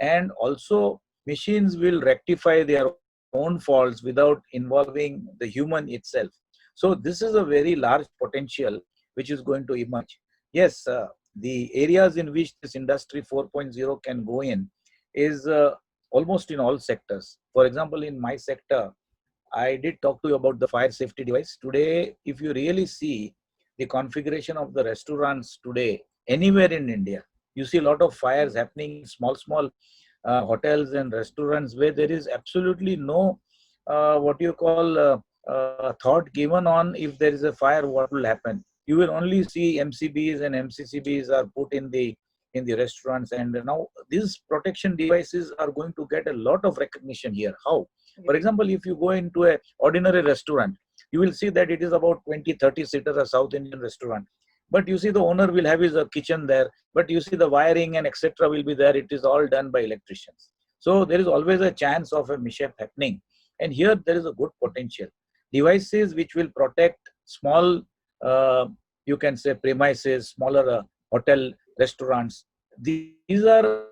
And also, machines will rectify their own faults without involving the human itself. So this is a very large potential which is going to emerge. Yes, the areas in which this industry 4.0 can go in is almost in all sectors. For example, in my sector, I did talk to you about the fire safety device. Today, if you really see the configuration of the restaurants today, anywhere in India, you see a lot of fires happening in small hotels and restaurants where there is absolutely no what you call thought given on if there is a fire, what will happen. You will only see MCBs and MCCBs are put in the restaurants, and now these protection devices are going to get a lot of recognition here. How? For example, if you go into a ordinary restaurant, you will see that it is about 20-30 seater, a South Indian restaurant, but you see the owner will have his kitchen there, but you see the wiring and etc. will be there. It is all done by electricians. So there is always a chance of a mishap happening, and here there is a good potential. Devices which will protect small, you can say premises, smaller hotel, restaurants. These are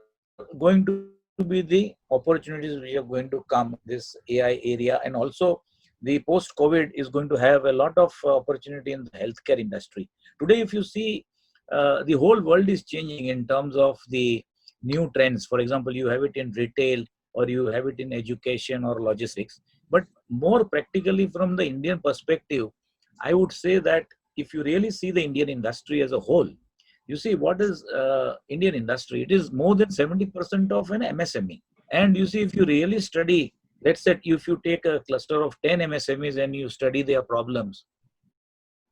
going to be the opportunities which are going to come this AI area, and also the post-COVID is going to have a lot of opportunity in the healthcare industry. Today, if you see, the whole world is changing in terms of the new trends. For example, you have it in retail, or you have it in education or logistics. But more practically from the Indian perspective, I would say that if you really see the Indian industry as a whole, you see what is Indian industry. It is more than 70% of an MSME. And you see, if you really study, let's say if you take a cluster of 10 MSMEs and you study their problems,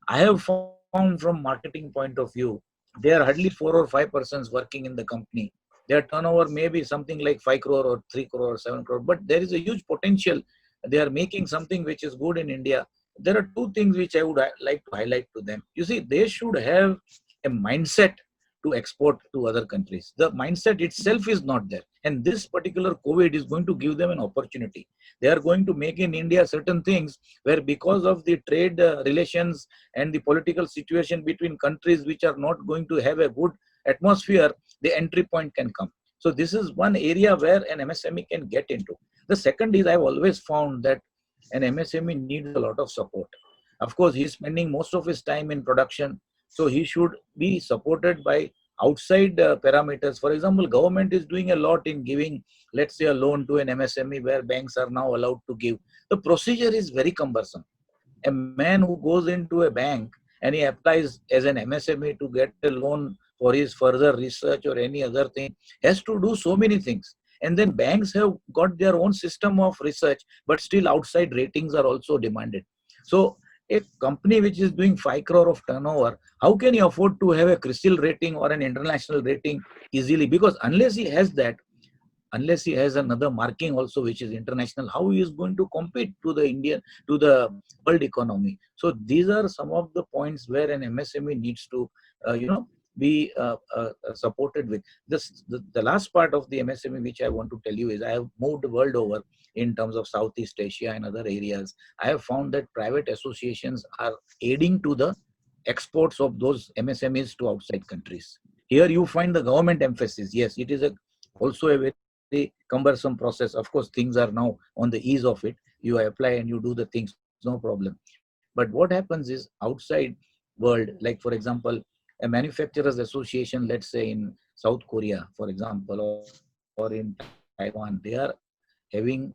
I have found from marketing point of view, there are hardly 4 or 5 persons working in the company. Their turnover may be something like 5 crore or 3 crore or 7 crore, but there is a huge potential. They are making something which is good in India. There are two things which I would like to highlight to them. You see, they should have a mindset to export to other countries. The mindset itself is not there. And this particular COVID is going to give them an opportunity. They are going to make in India certain things where, because of the trade relations and the political situation between countries which are not going to have a good atmosphere, the entry point can come. So this is one area where an MSME can get into. The second is, I've always found that an MSME needs a lot of support. Of course, he's spending most of his time in production, so he should be supported by outside parameters. For example, government is doing a lot in giving, let's say, a loan to an MSME where banks are now allowed to give. The procedure is very cumbersome. A man who goes into a bank and he applies as an MSME to get a loan for his further research or any other thing has to do so many things. And then banks have got their own system of research, but still outside ratings are also demanded. So a company which is doing 5 crore of turnover, how can he afford to have a CRISIL rating or an international rating easily? Because unless he has that, unless he has another marking also which is international, how he is going to compete to the world economy? So these are some of the points where an MSME needs to be supported with. The last part of the MSME which I want to tell you is, I have moved the world over in terms of Southeast Asia and other areas. I have found that private associations are aiding to the exports of those MSMEs to outside countries. Here you find the government emphasis. Yes, it is also a very cumbersome process. Of course, things are now on the ease of it. You apply and you do the things, no problem. But what happens is, outside world, like for example, a manufacturers association, let's say in South Korea, for example, or in Taiwan, they are having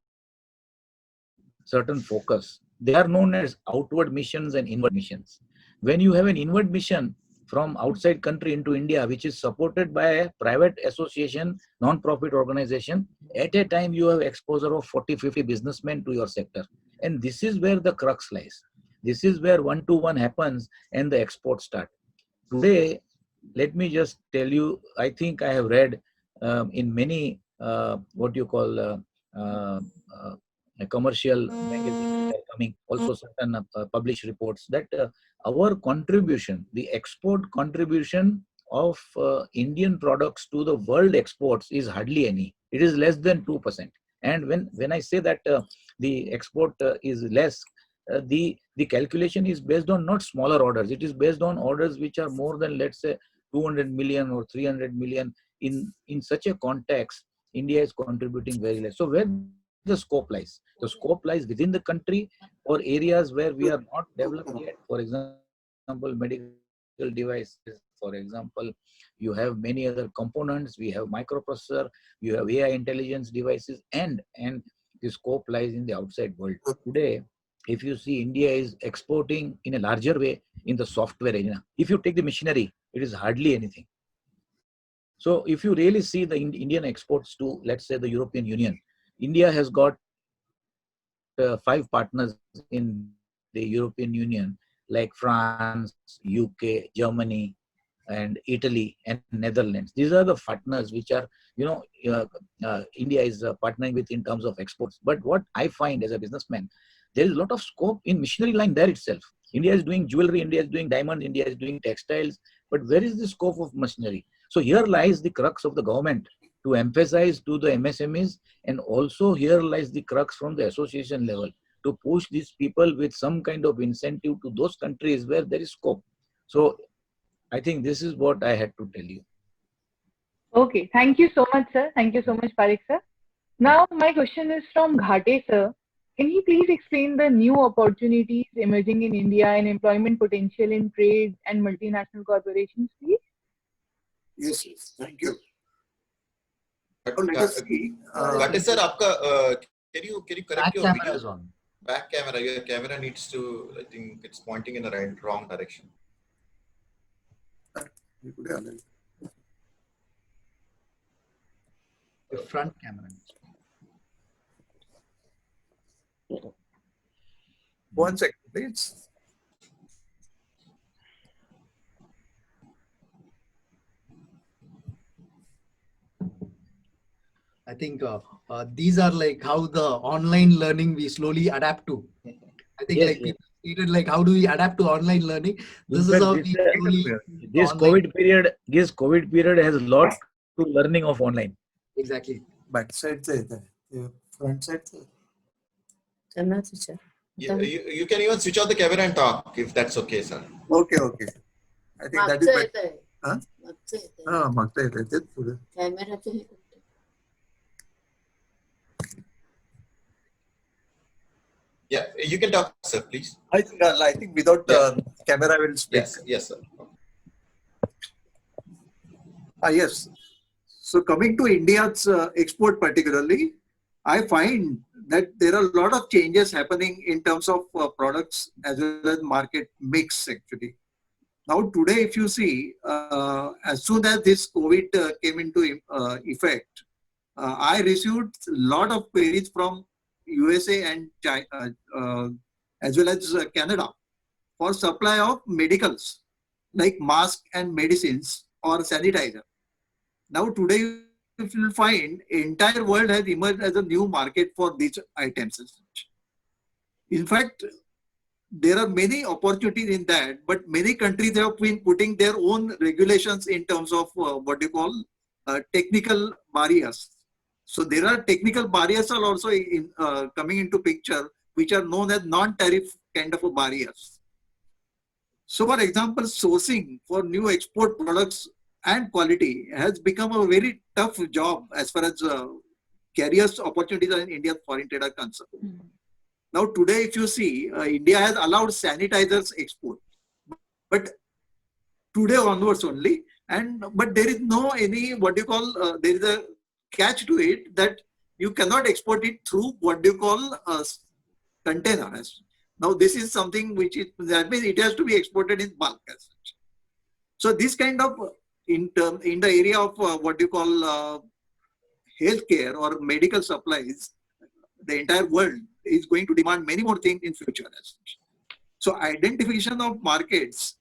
certain focus. They are known as outward missions and inward missions. When you have an inward mission from outside country into India, which is supported by a private association, non-profit organization, at a time you have exposure of 40-50 businessmen to your sector. And this is where the crux lies. This is where 1-to-1 happens and the exports start. Today, let me just tell you, I think I have read in many commercial magazines that are coming, also certain published reports, that our contribution, the export contribution of Indian products to the world exports is hardly any. It is less than 2%. And when I say that the export is less, the calculation is based on not smaller orders. It is based on orders which are more than, let's say, 200 million or 300 million. In such a context, India is contributing very less. So where the scope lies? The scope lies within the country or areas where we are not developed yet. For example, medical devices. For example, you have many other components. We have microprocessor, you have AI intelligence devices, and the scope lies in the outside world. Today, if you see, India is exporting in a larger way in the software arena. If you take the machinery, it is hardly anything. So if you really see the Indian exports to, let's say, the European Union, India has got 5 partners in the European Union, like France, UK, Germany, and Italy and Netherlands. These are the partners which are, India is partnering with in terms of exports. But what I find as a businessman, there is a lot of scope in machinery line there itself. India is doing jewelry, India is doing diamonds, India is doing textiles, but where is the scope of machinery? So here lies the crux of the government to emphasize to the MSMEs, and also here lies the crux from the association level to push these people with some kind of incentive to those countries where there is scope. So I think this is what I had to tell you. Okay, thank you so much, sir. Thank you so much, Parekh sir. Now, my question is from Ghate sir. Can you please explain the new opportunities emerging in India and employment potential in trade and multinational corporations, please? Yes, yes. Thank you. But, So let us see. Ghate sir, can you correct Back your camera video? is on. Back camera. Your camera needs to. I think it's pointing in the wrong direction. The front camera. One second, please. I think these are like how the online learning we slowly adapt to. I think Yes, like yes. people stated like how do we adapt to online learning? This In is fact, how this, we slowly this COVID period has a lot to learning of online. exactly. Back side, front side. You can even switch off the camera and talk if that's okay, sir. Okay, okay. I think that is better. Huh? मागचा येतंय तेच पुढे. Yeah, you can talk, sir, please. I think without camera I will speak. Yes, sir. Yes. So coming to India's export particularly, I find that there are a lot of changes happening in terms of products as well as market mix actually. Now today, if you see, as soon as this COVID came into effect, I received a lot of queries from USA and China, as well as Canada for supply of medicals like masks and medicines or sanitizer. Now today, if you find entire world has emerged as a new market for these items. In fact, there are many opportunities in that, but many countries have been putting their own regulations in terms of what you call technical barriers. So there are technical barriers are also coming into picture, which are known as non-tariff kind of barriers. So for example, sourcing for new export products and quality has become a very tough job as far as carriers opportunities in India's foreign trade are concerned. Now today, if you see, India has allowed sanitizers export, but today onwards only, but there is no there is a catch to it that you cannot export it through what you call containers. Now this is something which that means it has to be exported in bulk as such. So this kind of in the area of what you call healthcare or medical supplies, the entire world is going to demand many more things in future as such. So identification of markets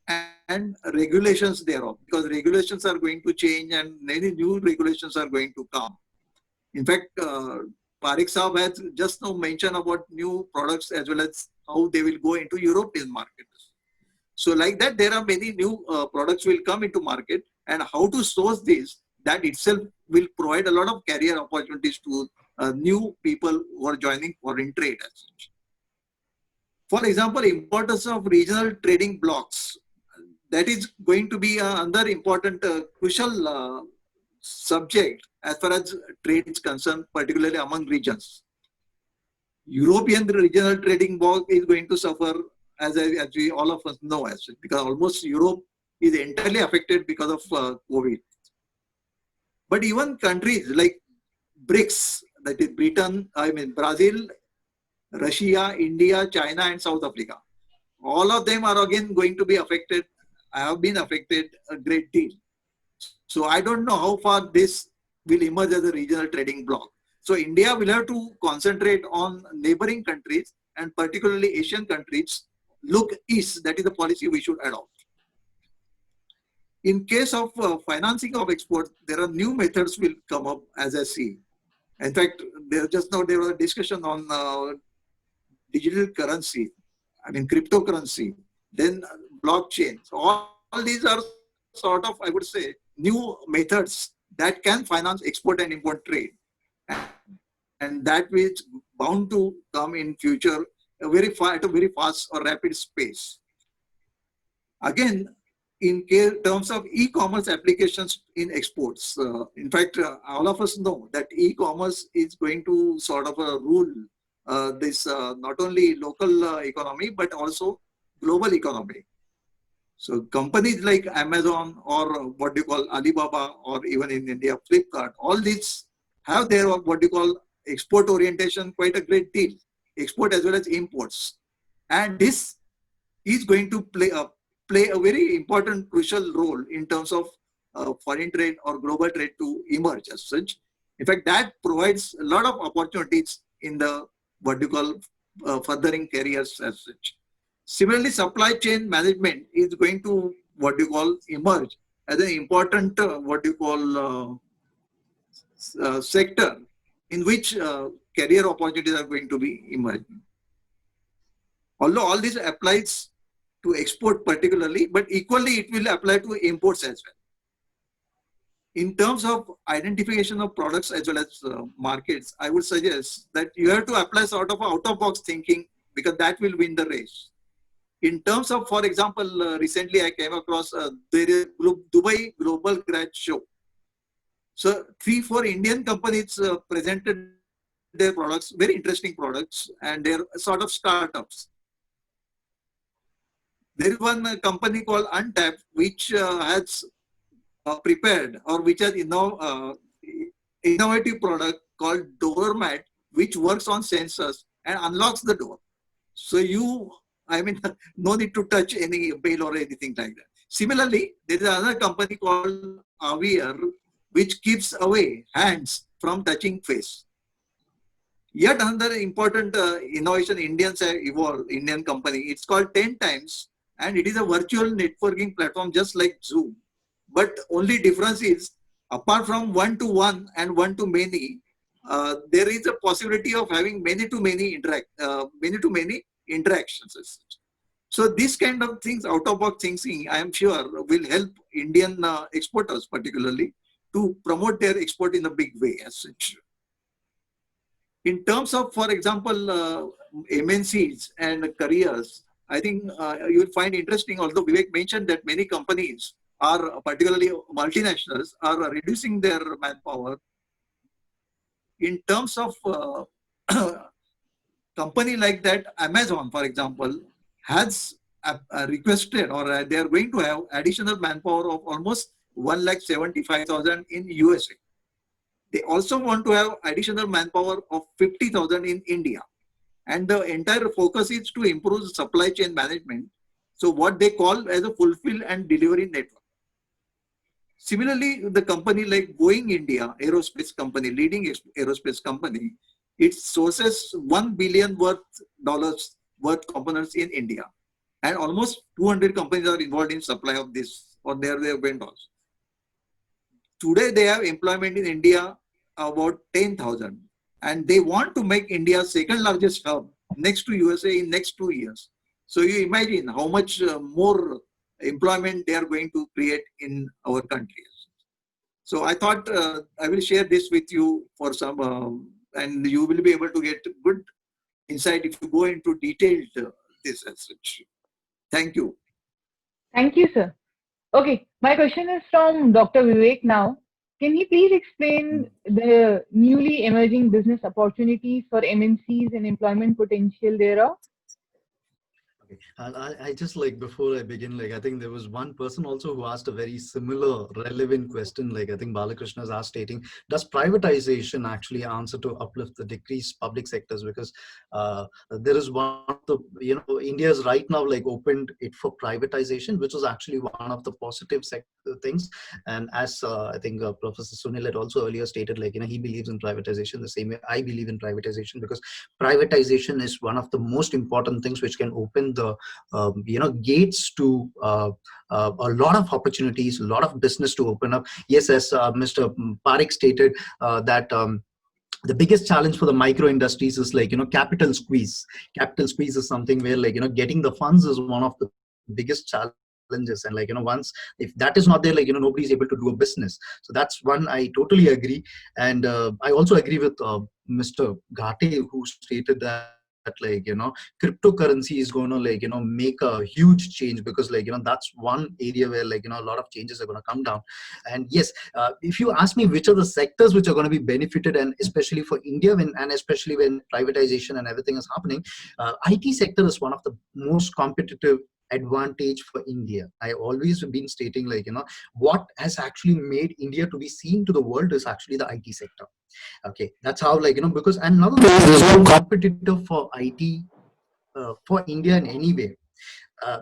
and regulations thereof, because regulations are going to change and many new regulations are going to come. In fact, Parekh Saab has just now mentioned about new products as well as how they will go into European markets. So like that, there are many new products will come into market, and how to source this, that itself will provide a lot of career opportunities to new people who are joining foreign trade as such. For example, importance of regional trading blocks. That is going to be another important crucial subject as far as trade is concerned, particularly among regions. European regional trading bloc is going to suffer, as we all of us know, because almost Europe is entirely affected because of COVID. But even countries like BRICS, that is Brazil, Russia, India, China, and South Africa, all of them are again going to be affected, have been affected a great deal. So I don't know how far this will emerge as a regional trading bloc. So India will have to concentrate on neighboring countries and particularly Asian countries. Look east, that is the policy we should adopt. In case of financing of exports, there are new methods will come up as I see. In fact, there was a discussion on digital currency, I mean cryptocurrency, then blockchain. So all these are sort of, I would say, new methods that can finance export and import trade. And that is bound to come in future at a very fast or rapid pace. Again, in terms of e-commerce applications in exports, in fact, all of us know that e-commerce is going to sort of rule this not only local economy, but also global economy. So companies like Amazon or what you call Alibaba, or even in India, Flipkart, all these have their what you call export orientation quite a great deal, export as well as imports. And this is going to play a very important, crucial role in terms of foreign trade or global trade to emerge as such. In fact, that provides a lot of opportunities in the what you call furthering careers as such. Similarly, supply chain management is going to what you call emerge as an important what you call sector in which career opportunities are going to be emerging. Although all this applies to export particularly, but equally it will apply to imports as well. In terms of identification of products as well as markets, I would suggest that you have to apply sort of out-of-box thinking, because that will win the race. In terms of, for example, recently I came across there is Dubai Global Grad Show. So 3-4 Indian companies presented their products, very interesting products, and they're sort of startups. There is one company called Untap, which has prepared or which has innovative product called Doormat, which works on sensors and unlocks the door. So no need to touch any bell or anything like that. Similarly, there is another company called Avier, which keeps away hands from touching face. Yet another important innovation Indians have evolved, Indian company, it's called 10 times, and it is a virtual networking platform just like Zoom. But only difference is, apart from one-to-one and one-to-many, there is a possibility of having many-to-many interactions. So these kind of things, out-of-box thinking, I am sure will help Indian exporters particularly to promote their export in a big way as such. In terms of, for example, MNCs and careers, I think you will find interesting, although Vivek mentioned that many companies are, particularly multinationals, are reducing their manpower. In terms of company like that, Amazon, for example, has requested, or they are going to have additional manpower of almost 1,75,000 in USA. They also want to have additional manpower of 50,000 in India. And the entire focus is to improve supply chain management. So what they call as a fulfill and delivery network. Similarly, the company like Boeing India, aerospace company, leading aerospace company, it sources $1 billion worth components in India. And almost 200 companies are involved in supply of this, or they are their vendors. Today, they have employment in India about 10,000. And they want to make India's second largest hub next to USA in next 2 years. So you imagine how much more employment they are going to create in our country. So I thought I will share this with you for some, and you will be able to get good insight if you go into detailed this as such. Thank you. Thank you, sir. Okay, my question is from Dr. Vivek now. Can you please explain the newly emerging business opportunities for MNCs and employment potential thereof? And I just like before I begin, like I think there was one person also who asked a very similar relevant question. Like I think Balakrishna has asked, stating, does privatization actually answer to uplift the decreased public sectors? Because there is one of the, India is right now like opened it for privatization, which was actually one of the positive things. And as I think Professor Sunil had also earlier stated, like, he believes in privatization the same way I believe in privatization, because privatization is one of the most important things which can open the gates to a lot of opportunities, a lot of business to open up. Yes, as Mr. Parekh stated, that the biggest challenge for the micro industries is like, capital squeeze. Capital squeeze is something where, like, getting the funds is one of the biggest challenges. And like, once if that is not there, like, nobody's able to do a business. So that's one I totally agree. And I also agree with Mr. Ghate, who stated that, like, cryptocurrency is going to, like, make a huge change, because, like, that's one area where, like, a lot of changes are going to come down. And yes, if you ask me which are the sectors which are going to be benefited, and especially for India, and especially when privatization and everything is happening, IT sector is one of the most competitive advantage for India. I always have been stating, like, what has actually made India to be seen to the world is actually the IT sector. Okay, that's how, like, because another thing, there's no competitor for IT for India in any way.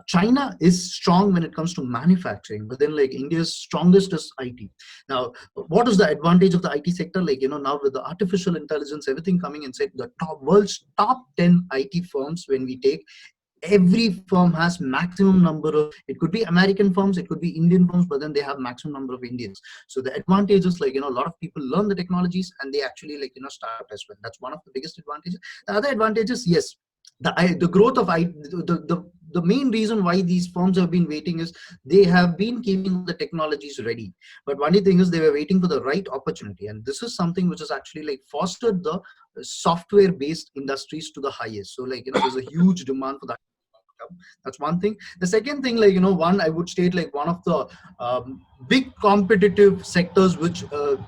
China is strong when it comes to manufacturing, but then, like, India's strongest is IT. Now, what is the advantage of the IT sector? Like, now with the artificial intelligence, everything coming inside the world's top 10 IT firms, when we take, every firm has maximum number of, it could be American firms, it could be Indian firms, but then they have maximum number of Indians. So the advantage is, like, a lot of people learn the technologies and they actually, like, start as well. That's one of the biggest advantages. The other advantage is, yes, the growth of the main reason why these firms have been waiting is they have been keeping the technologies ready. But one thing is, they were waiting for the right opportunity, and this is something which has actually, like, fostered the software based industries to the highest. So, like, there's a huge demand for that. That's one thing. The second thing, like, one I would state, like, one of the big competitive sectors which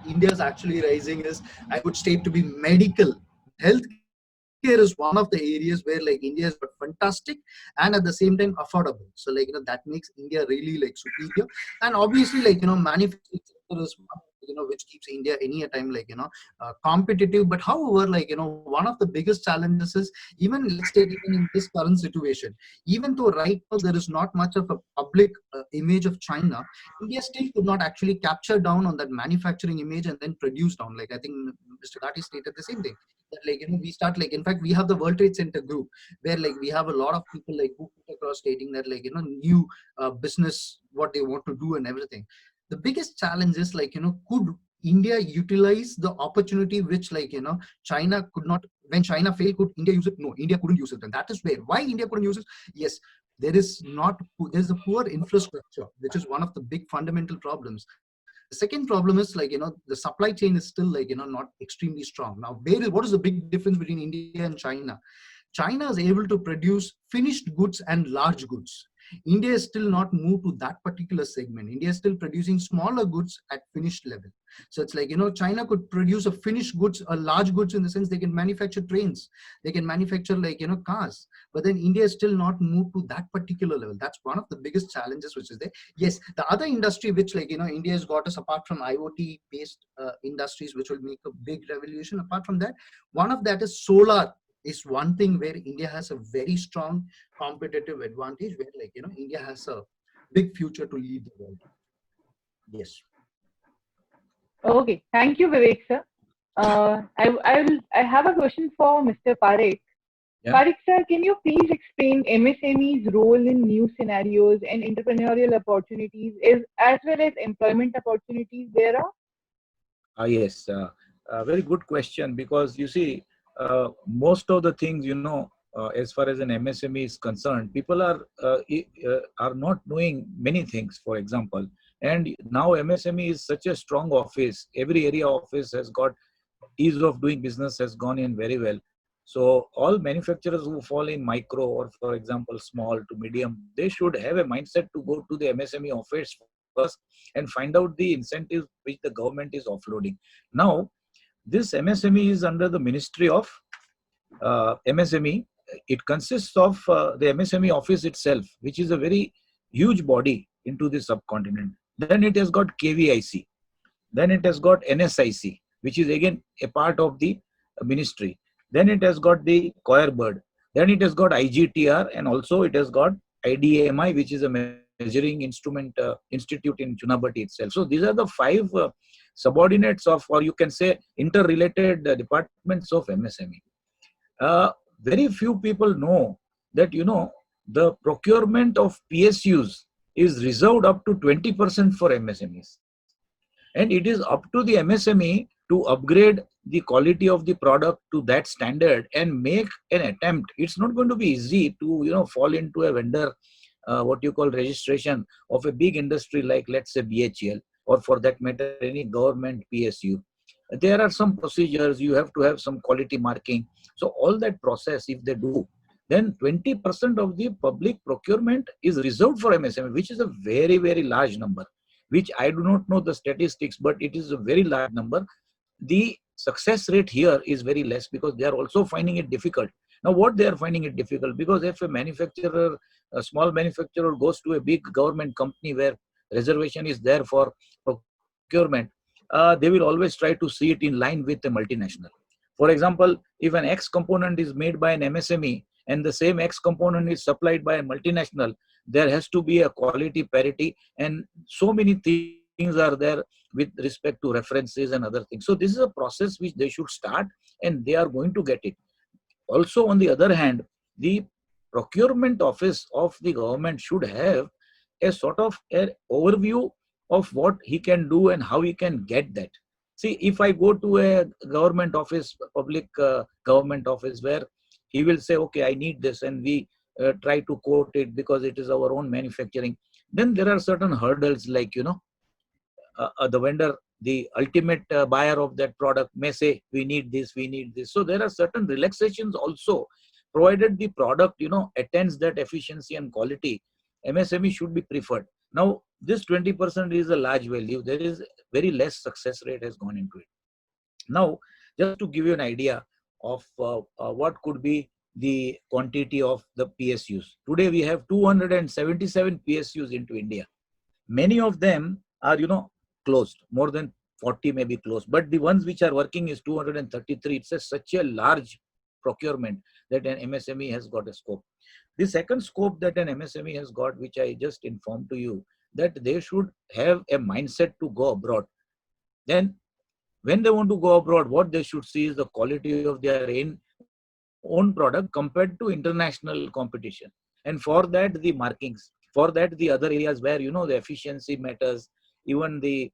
India is actually rising is, I would state, to be medical. Healthcare is one of the areas where, like, India is fantastic and at the same time affordable. So, like, that makes India really, like, superior. And obviously, like, manufacturing sector is one, which keeps India any a time, like, competitive. But however, like, one of the biggest challenges is, even, let's take, even in this current situation, even though right now there is not much of a public image of China, India still could not actually capture down on that manufacturing image and then produce down. Like, I think Mr. Gati stated the same thing, that, like, we start, like, in fact, we have the World Trade Center group, where, like, we have a lot of people, like, who put across stating that, like, new business, what they want to do and everything. The biggest challenge is, like, could India utilize the opportunity which, like, China could not, when China failed, could India use it? No, India couldn't use it. And that is why India couldn't use it. Yes, there's a poor infrastructure, which is one of the big fundamental problems. The second problem is, like, the supply chain is still, like, not extremely strong. Now, what is the big difference between India and China? China is able to produce finished goods and large goods. India is still not moved to that particular segment. India is still producing smaller goods at finished level. So it's like, China could produce a finished goods, a large goods, in the sense they can manufacture trains, they can manufacture, like, cars. But then India is still not moved to that particular level. That's one of the biggest challenges which is there. Yes, the other industry which, like, India has got us, apart from IoT based industries, which will make a big revolution. Apart from that, one of that is solar. Is one thing where India has a very strong competitive advantage, where, like, India has a big future to lead the world. Yes. Okay, thank you, Vivek sir. I have a question for Mr. Parekh. Yeah. Parekh sir, can you please explain MSME's role in new scenarios and entrepreneurial opportunities, as well as employment opportunities there are? Yes, very good question, because you see, most of the things, as far as an MSME is concerned, people are not knowing many things, for example. And now MSME is such a strong office. Every area office has got ease of doing business, has gone in very well. So all manufacturers who fall in micro, or for example small to medium, they should have a mindset to go to the MSME office first and find out the incentives which the government is offloading. Now, this MSME is under the Ministry of MSME, it consists of the MSME office itself, which is a very huge body into the subcontinent. Then it has got KVIC. Then it has got NSIC, which is again a part of the ministry. Then it has got the Coir Bird. Then it has got IGTR, and also it has got IDMI, which is a measuring instrument institute in Chunabati itself. So these are the 5 subordinates of, or you can say interrelated departments of MSME. Very few people know that, the procurement of PSUs is reserved up to 20% for MSMEs. And it is up to the MSME to upgrade the quality of the product to that standard and make an attempt. It's not going to be easy to, fall into a vendor, what you call registration of a big industry like, let's say, BHEL, or for that matter, any government PSU. There are some procedures, you have to have some quality marking. So all that process, if they do, then 20% of the public procurement is reserved for MSME, which is a very, very large number, which I do not know the statistics, but it is a very large number. The success rate here is very less because they are also finding it difficult. Now, what they are finding it difficult? Because if a small manufacturer goes to a big government company where reservation is there for procurement, they will always try to see it in line with a multinational. For example, if an X component is made by an MSME and the same X component is supplied by a multinational, there has to be a quality parity, and so many things are there with respect to references and other things. So this is a process which they should start, and they are going to get it. Also, on the other hand, the procurement office of the government should have a sort of an overview of what he can do and how he can get that. See, if I go to a government office, public government office, where he will say, okay, I need this, and we try to quote it because it is our own manufacturing, then there are certain hurdles like, the vendor, the ultimate buyer of that product may say, we need this, we need this. So there are certain relaxations also, provided the product, attains that efficiency and quality. MSME should be preferred. Now, this 20% is a large value. There is very less success rate has gone into it. Now, just to give you an idea of what could be the quantity of the PSUs. Today, we have 277 PSUs into India. Many of them are, closed. More than 40 may be closed. But the ones which are working is 233. It's such a large procurement that an MSME has got a scope. The second scope that an MSME has got, which I just informed to you, that they should have a mindset to go abroad. Then when they want to go abroad, what they should see is the quality of their own product compared to international competition. And for that, the markings, for that, the other areas where, the efficiency matters, even the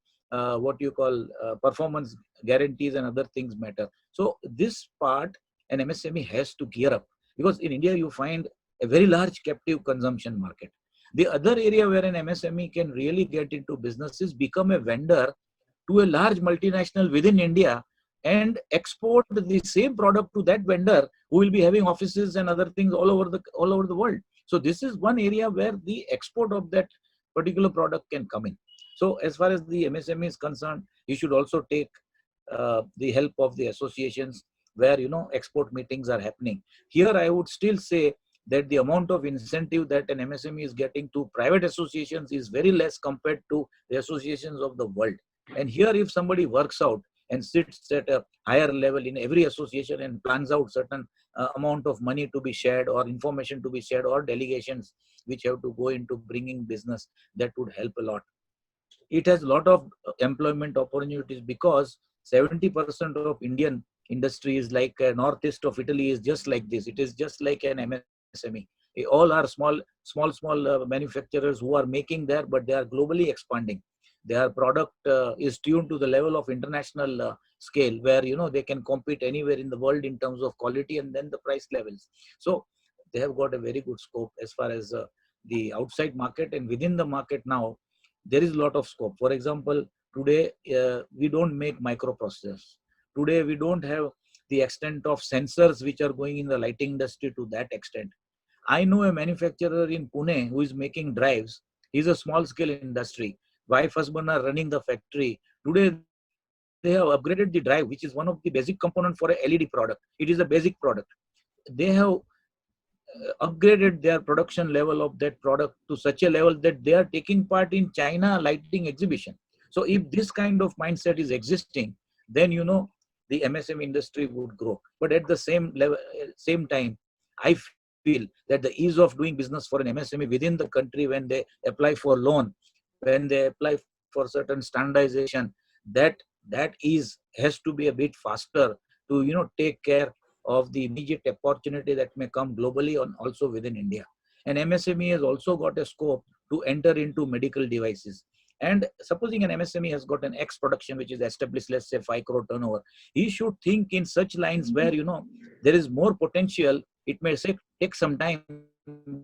performance guarantees and other things matter. So this part, an MSME has to gear up, because in India, you find a very large captive consumption market. The other area where an MSME can really get into business is become a vendor to a large multinational within India and export the same product to that vendor who will be having offices and other things all over the world. So this is one area where the export of that particular product can come in. So as far as the MSME is concerned, you should also take the help of the associations where, export meetings are happening. Here, I would still say that the amount of incentive that an MSME is getting to private associations is very less compared to the associations of the world. And here, if somebody works out and sits at a higher level in every association and plans out certain amount of money to be shared, or information to be shared, or delegations which have to go into bringing business, that would help a lot. It has a lot of employment opportunities, because 70% of Indian industry is like northeast of Italy is just like this. It is just like an MSME. They all are small manufacturers who are making there, but they are globally expanding. Their product is tuned to the level of international scale, where they can compete anywhere in the world in terms of quality and then the price levels. So they have got a very good scope as far as the outside market. And within the market now, there is a lot of scope. For example, today we don't make microprocessors. Today we don't have the extent of sensors which are going in the lighting industry to that extent. I know a manufacturer in Pune who is making drives. He's a small scale industry. Wife, husband are running the factory. Today they have upgraded the drive, which is one of the basic component for a LED product. It is a basic product. They have upgraded their production level of that product to such a level that they are taking part in China lighting exhibition. So if this kind of mindset is existing, then the MSME industry would grow. But at the same level, same time, I feel that the ease of doing business for an MSME within the country, when they apply for loan, when they apply for certain standardization, that has to be a bit faster to take care of the immediate opportunity that may come globally and also within India. And MSME has also got a scope to enter into medical devices. And supposing an MSME has got an X production which is established, let's say 5 crore turnover, he should think in such lines where there is more potential. It may take some time,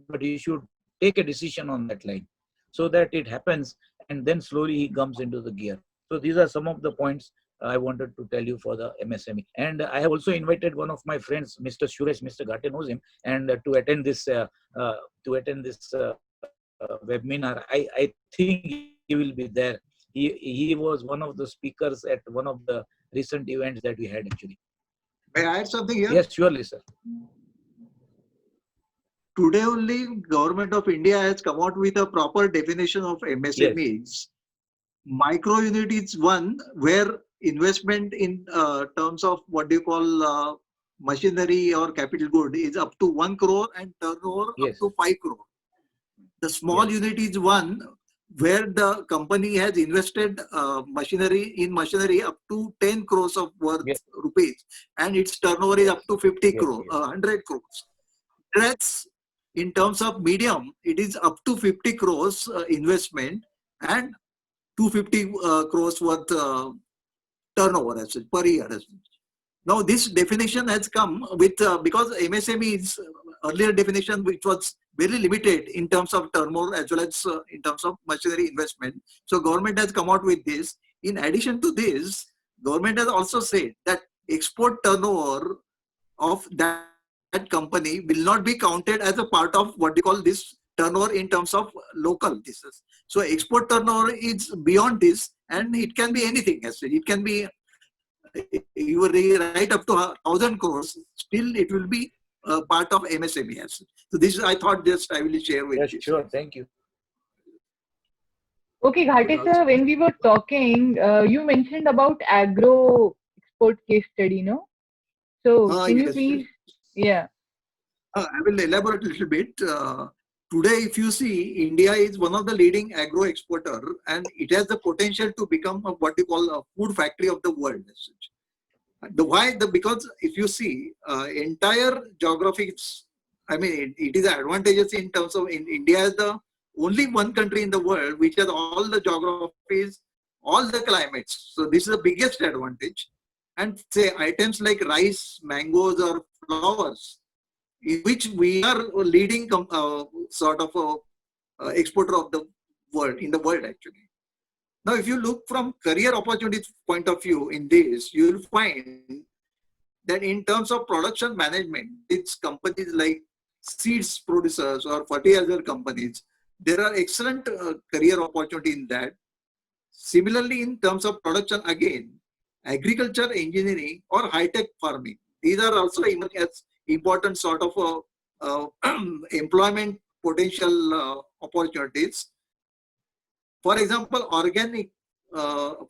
but he should take a decision on that line so that it happens, and then slowly he comes into the gear. So these are some of the points I wanted to tell you for the MSME. And I have also invited one of my friends, Mr. Suresh, Mr. Ghate knows him, and to attend this webinar. I think he will be there. He was one of the speakers at one of the recent events that we had actually. May I add something here? Yes, surely, sir. Today only Government of India has come out with a proper definition of MSMEs. Yes. Micro unit is one where investment in terms of what do you call machinery or capital good is up to 1 crore and turnover Yes. up to 5 crore. The small Yes. unit is one where the company has invested machinery up to 10 crores of worth Yes. rupees, and its turnover is up to 50 Yes, crore, yes. 100 crores. That's in terms of medium, it is up to 50 crores investment and 250 crores worth turnover as per year. Now this definition has come with because MSME is earlier definition which was very limited in terms of turnover as well as in terms of machinery investment. So government has come out with this. In addition to this, government has also said that export turnover of that company will not be counted as a part of what we call this turnover in terms of local business. So export turnover is beyond this, and it can be anything. It can be you right up to 1,000 crores. Still, it will be part of MSME. So this I thought just I will share with Yes, you. sure. Thank you. Okay, Ghate sir, when we were talking, you mentioned about agro export case study, no? So can you Yes. please, yeah. I will elaborate a little bit. Today, if you see, India is one of the leading agro exporter, and it has the potential to become what you call a food factory of the world. Because if you see entire geographies, I mean, it is advantageous in terms of India is the only one country in the world which has all the geographies, all the climates. So this is the biggest advantage. And say items like rice, mangoes, or flowers, in which we are leading sort of exporter of the world in the world actually. Now, if you look from career opportunities point of view in this, you will find that in terms of production management, it's companies like seeds producers or fertilizer companies, there are excellent career opportunity in that. Similarly, in terms of production, again, agriculture, engineering, or high-tech farming, these are also as important sort of employment potential opportunities. For example, organic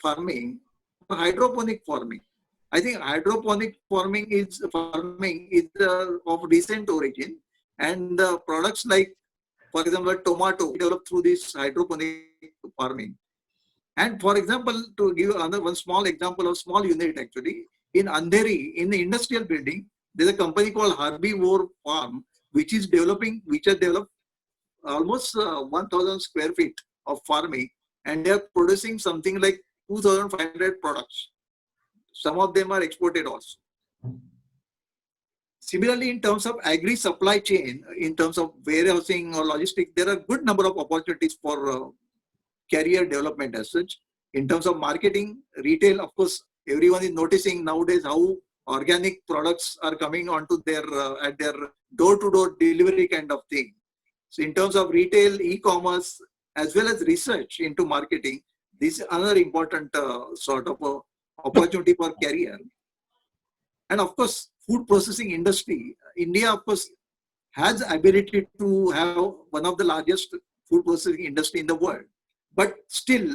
farming, hydroponic farming. I think hydroponic farming is of recent origin, and products like, for example, tomato developed through this hydroponic farming. And for example, to give another one small example of small unit actually, in Andheri, in the industrial building, there's a company called Herbivore Farm, which has developed almost 1,000 square feet of farming, and they are producing something like 2,500 products. Some of them are exported also. Similarly, in terms of agri supply chain, in terms of warehousing or logistics, there are good number of opportunities for career development as such. In terms of marketing, retail, of course, everyone is noticing nowadays how organic products are coming onto their at their door-to-door delivery kind of thing. So in terms of retail, e-commerce, as well as research into marketing, this is another important sort of opportunity for career. And of course, food processing industry. India, of course, has ability to have one of the largest food processing industry in the world. But still,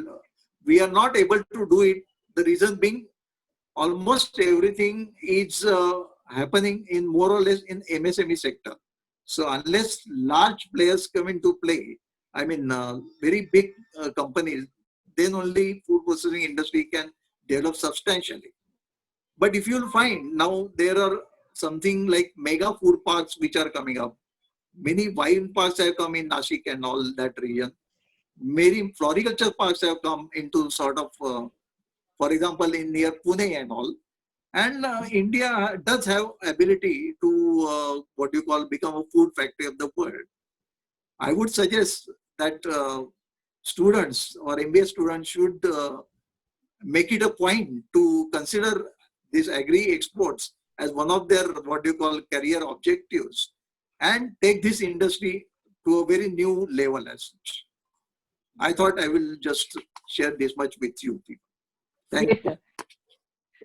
we are not able to do it. The reason being, almost everything is happening in more or less in MSME sector. So unless large players come into play, I mean, very big companies, then only food processing industry can develop substantially. But if you'll find now there are something like mega food parks which are coming up. Many wine parks have come in Nashik and all that region. Many floriculture parks have come into sort of, for example, in near Pune and all. And India does have ability to what you call become a food factory of the world. I would suggest that students or MBA students should make it a point to consider these agri exports as one of their what you call career objectives and take this industry to a very new level as such. I thought I will just share this much with you people. Thank Yes, sir.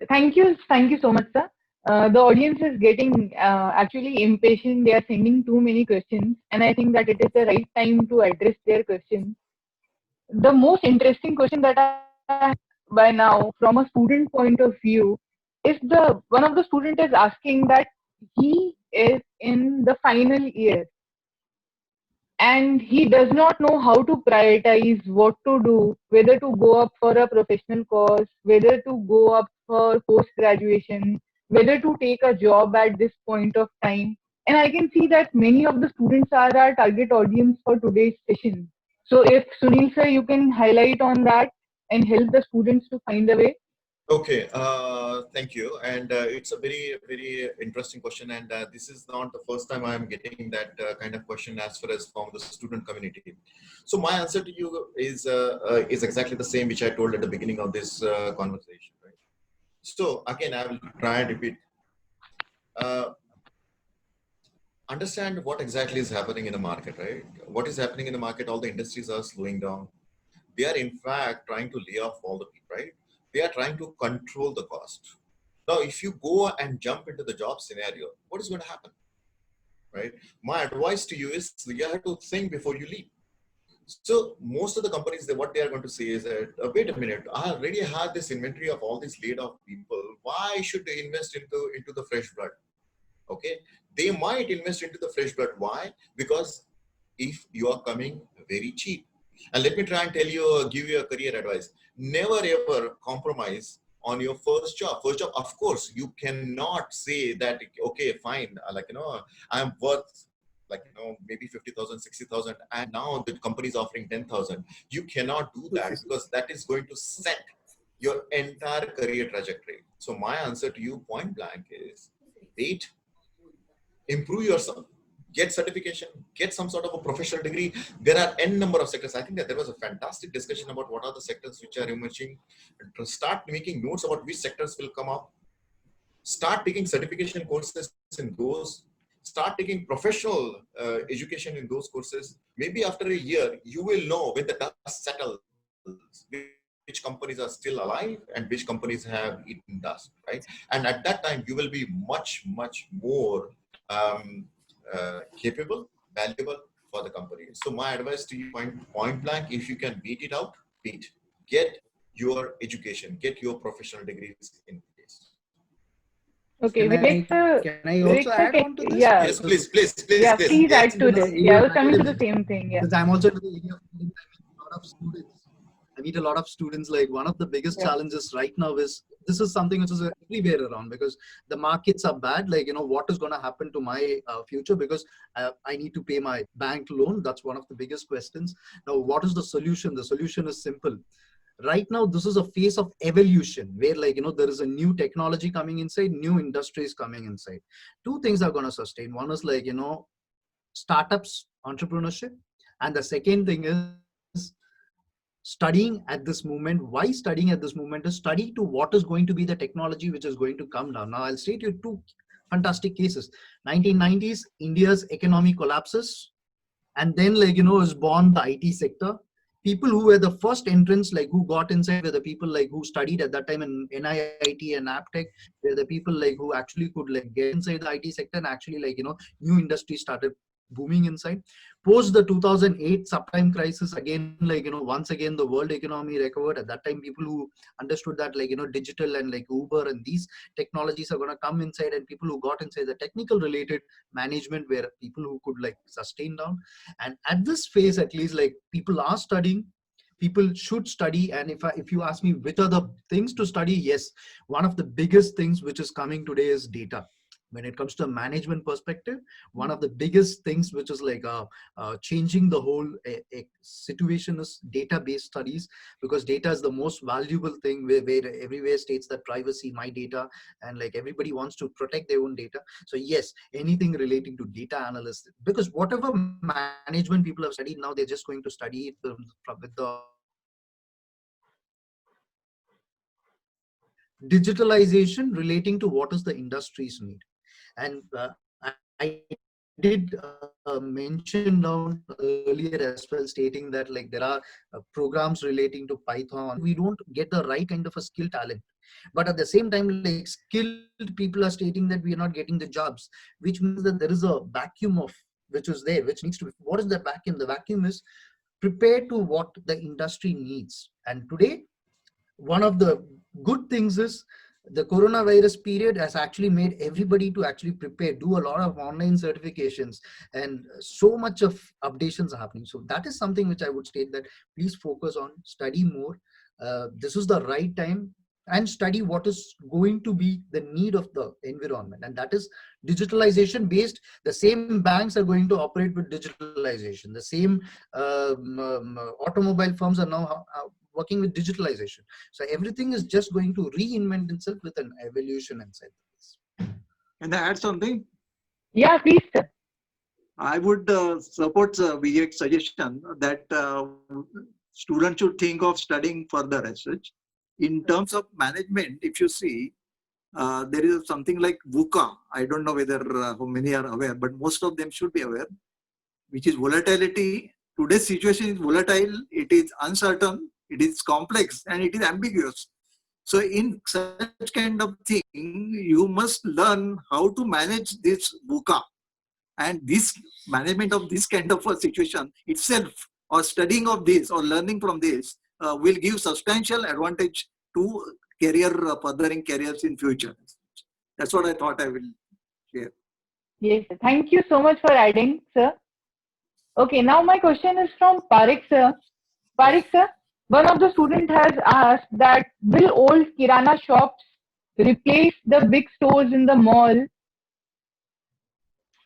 Thank you so much, sir. The audience is getting actually impatient. They are sending too many questions, and I think that it is the right time to address their questions. The most interesting question that I have by now, from a student point of view, is the one of the student is asking that he is in the final year and he does not know how to prioritize what to do, whether to go up for a professional course, whether to go up for post graduation, whether to take a job at this point of time. And I can see that many of the students are our target audience for today's session. So if Sunil sir, you can highlight on that and help the students to find a way. Okay, thank you. And it's a very interesting question. And this is not the first time I'm getting that kind of question as far as from the student community. So my answer to you is exactly the same which I told at the beginning of this conversation. Right? So again, I will try and repeat. Understand what exactly is happening in the market, right? What is happening in the market? All the industries are slowing down. They are in fact trying to lay off all the people, right? They are trying to control the cost. Now, if you go and jump into the job scenario, what is going to happen, right? My advice to you is you have to think before you leave. So most of the companies, what they are going to say is that, wait a minute, I already had this inventory of all these laid off people. Why should they invest into the fresh blood? Okay, they might invest into the fresh blood. Why? Because if you are coming very cheap. And let me try and tell you, give you a career advice. Never ever compromise on your first job. First job, of course, you cannot say that, okay, fine, I'm worth maybe 50,000, 60,000, and now the company is offering 10,000. You cannot do that because that is going to set your entire career trajectory. So my answer to you point blank is wait, improve yourself, get certification, get some sort of a professional degree. There are n number of sectors. I think that there was a fantastic discussion about what are the sectors which are emerging. Start making notes about which sectors will come up. Start taking certification courses in those. Start taking professional education in those courses. Maybe after a year, you will know when the dust settles, which companies are still alive and which companies have eaten dust, right? And at that time, you will be much more capable, valuable for the company. So my advice to you, point blank, if you can beat it out, beat. Get your education, get your professional degrees in place. Okay, Can I also add on to this? Yeah. Yes, please. Yeah, please add to this. Yeah, I was coming to the same thing. Yeah. Because I'm also in the area of a lot of students. I meet a lot of students. Like one of the biggest challenges right now is this is something which is everywhere around because the markets are bad. Like, what is going to happen to my future because I need to pay my bank loan. That's one of the biggest questions. Now, what is the solution? The solution is simple. Right now, this is a phase of evolution where there is a new technology coming inside, new industries coming inside. Two things are going to sustain. One is startups, entrepreneurship. And the second thing is studying at this moment. Why studying at this moment is study to what is going to be the technology which is going to come down. Now, I'll state you two fantastic cases. 1990s, India's economy collapses. And then is born the IT sector. people who were the first entrants, like who got inside, were the people like who studied at that time in NIIT and AppTech. They're the people like who actually could like get inside the IT sector, and actually like, new industries started booming inside. Post the 2008 subprime crisis, again, like, once again, the world economy recovered. At that time, people who understood that, like, digital and like Uber and these technologies are going to come inside, and people who got inside the technical related management were people who could like sustain down. And at this phase, at least, like, people are studying, people should study. And if you ask me which are the things to study, yes, one of the biggest things which is coming today is data. When it comes to a management perspective, one of the biggest things which is like changing the whole situation is database studies, because data is the most valuable thing, where everywhere states that privacy, my data, and like everybody wants to protect their own data. So yes, anything relating to data analysis, because whatever management people have studied now, they're just going to study it with the digitalization relating to what is the industry's need. And I did mention down earlier as well, stating that like there are programs relating to Python. We don't get the right kind of a skill talent, but at the same time, like, skilled people are stating that we are not getting the jobs, which means that there is a vacuum of which is there, which needs to be. What is the vacuum? The vacuum is prepared to what the industry needs. And today, one of the good things is the coronavirus period has actually made everybody to actually prepare, do a lot of online certifications, and so much of updations are happening. So that is something which I would state that please focus on, study more. This is the right time, and study what is going to be the need of the environment, and that is digitalization based. The same banks are going to operate with digitalization. The same automobile firms are now working with digitalization. So everything is just going to reinvent itself with an evolution inside this. Can I add something? Yeah, please, sir. I would support Vijay's suggestion that students should think of studying further research. In terms of management, if you see, there is something like VUCA. I don't know whether how many are aware, but most of them should be aware, which is volatility. Today's situation is volatile, it is uncertain, it is complex, and it is ambiguous. So in such kind of thing, you must learn how to manage this VUCA. And this management of this kind of a situation itself, or studying of this or learning from this, will give substantial advantage to career, furthering careers in future. That's what I thought I will share. Yes, sir. Thank you so much for adding, sir. Okay, now my question is from Parik, sir. Parik, sir, one of the students has asked that will old Kirana shops replace the big stores in the mall?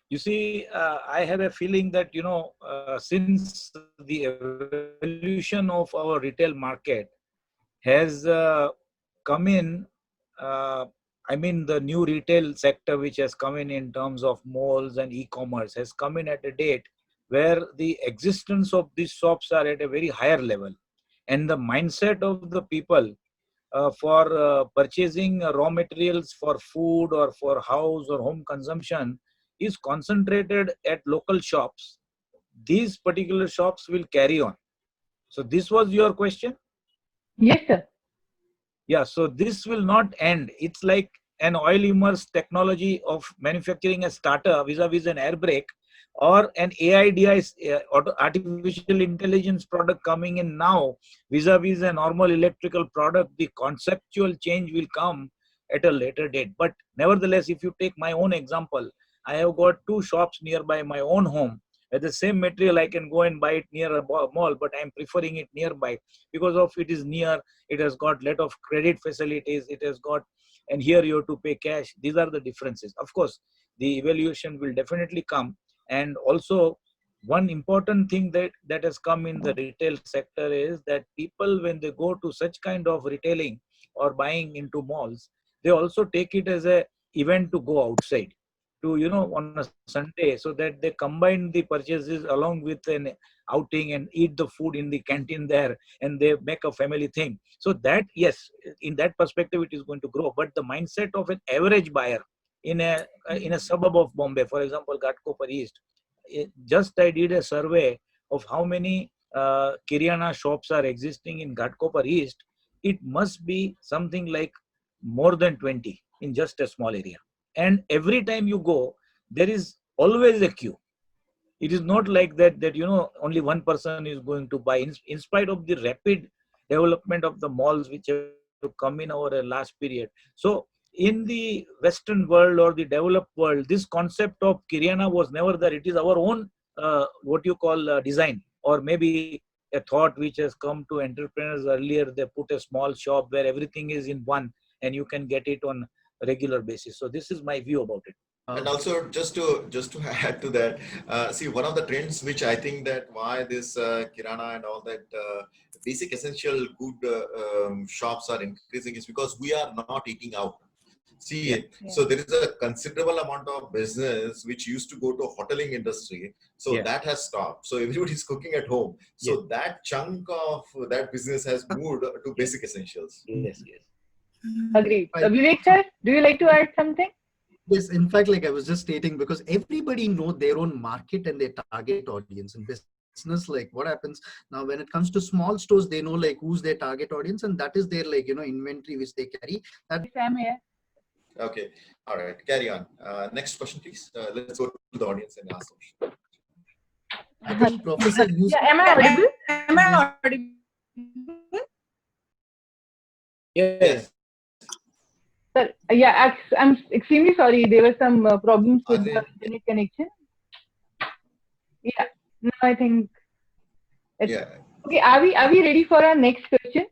You see, I have a feeling that, since the evolution of our retail market has come in, I mean, the new retail sector which has come in terms of malls and e-commerce has come in at a date where the existence of these shops are at a very higher level. And the mindset of the people for purchasing raw materials for food or for house or home consumption is concentrated at local shops. These particular shops will carry on. So this was your question? Yes, sir. Yeah, so this will not end. It's like an oil immersed technology of manufacturing a starter vis-a-vis an air brake, or an AIDI, artificial intelligence product coming in now vis-a-vis a normal electrical product. The conceptual change will come at a later date. But nevertheless, if you take my own example, I have got 2 shops nearby my own home. At the same material, I can go and buy it near a mall, but I'm preferring it nearby because of it is near. It has got lot of credit facilities. It has got, and here you have to pay cash. These are the differences. Of course, the evaluation will definitely come. And also, one important thing that has come in the retail sector is that people, when they go to such kind of retailing or buying into malls, they also take it as a event to go outside, to, on a Sunday, so that they combine the purchases along with an outing and eat the food in the canteen there, and they make a family thing. So that, yes, in that perspective, it is going to grow. But the mindset of an average buyer in a suburb of Bombay, for example, Ghatkopar East, just I did a survey of how many Kirana shops are existing in Ghatkopar East, it must be something like more than 20 in just a small area. And every time you go, there is always a queue. It is not like that only one person is going to buy. In spite of the rapid development of the malls which have come in over a last period. So in the Western world or the developed world, this concept of Kirana was never there. It is our own design, or maybe a thought which has come to entrepreneurs earlier. They put a small shop where everything is in one and you can get it on a regular basis. So this is my view about it. And also, just to add to that, see, one of the trends which I think that why this Kirana and all that basic essential good shops are increasing is because we are not eating out. See, so there is a considerable amount of business which used to go to hoteling industry. So that has stopped. So everybody is cooking at home. So that chunk of that business has moved to basic essentials. Yes. Agreed. Vivek sir, do you like to add something? Yes, in fact, like I was just stating, because everybody know their own market and their target audience in business. Like what happens now when it comes to small stores, they know like who's their target audience, and that is their inventory which they carry. That Sam here. Okay, all right, carry on. Next question, please. Let's go to the audience and ask question. I think Professor used. Yeah, am I audible? Yes. Sir, yeah, I'm extremely sorry. There were some problems with the internet connection. Yeah, no, I think. Yeah. Okay, are we ready for our next question?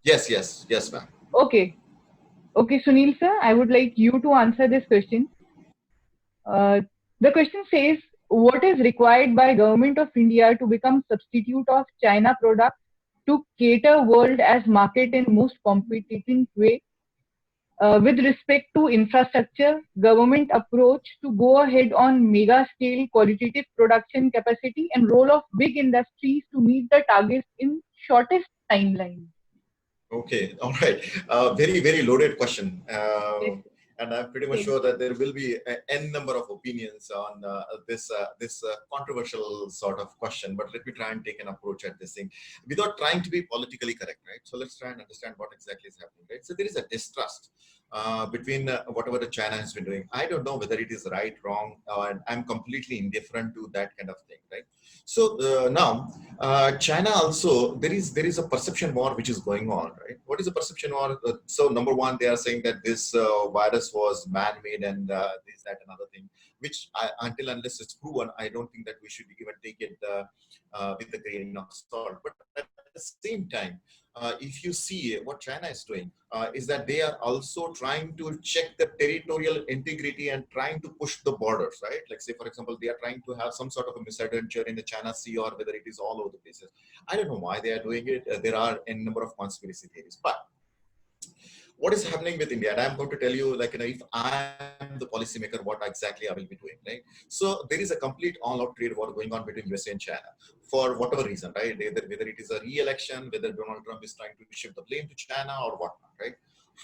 Yes, ma'am. Okay, Sunil sir, I would like you to answer this question. The question says, what is required by Government of India to become substitute of China products to cater world as market in most competitive way? With respect to infrastructure, government approach to go ahead on mega scale qualitative production capacity and role of big industries to meet the targets in shortest timeline. Okay, all right. Very, very loaded question. Yes. And I'm pretty much sure that there will be n number of opinions on this controversial sort of question. But let me try and take an approach at this thing without trying to be politically correct, right? So let's try and understand what exactly is happening, right? So there is a distrust between whatever the China has been doing. I don't know whether it is right, wrong, and I'm completely indifferent to that kind of thing, right? So now China also, there is a perception war which is going on, right? What is the perception war? So number one, they are saying that this virus was man-made and this, that, another thing, which until unless it's proven, I don't think that we should even take it with a grain of salt. But at the same time, if you see what China is doing, is that they are also trying to check the territorial integrity and trying to push the borders, right? Like say, for example, they are trying to have some sort of a misadventure in the China Sea, or whether it is all over the places. I don't know why they are doing it. There are a number of conspiracy theories, but what is happening with India? And I'm going to tell you, like, if I'm the policymaker, what exactly I will be doing, right? So there is a complete all-out trade war going on between USA and China for whatever reason, right? Whether it is a re-election, whether Donald Trump is trying to shift the blame to China or whatnot, right?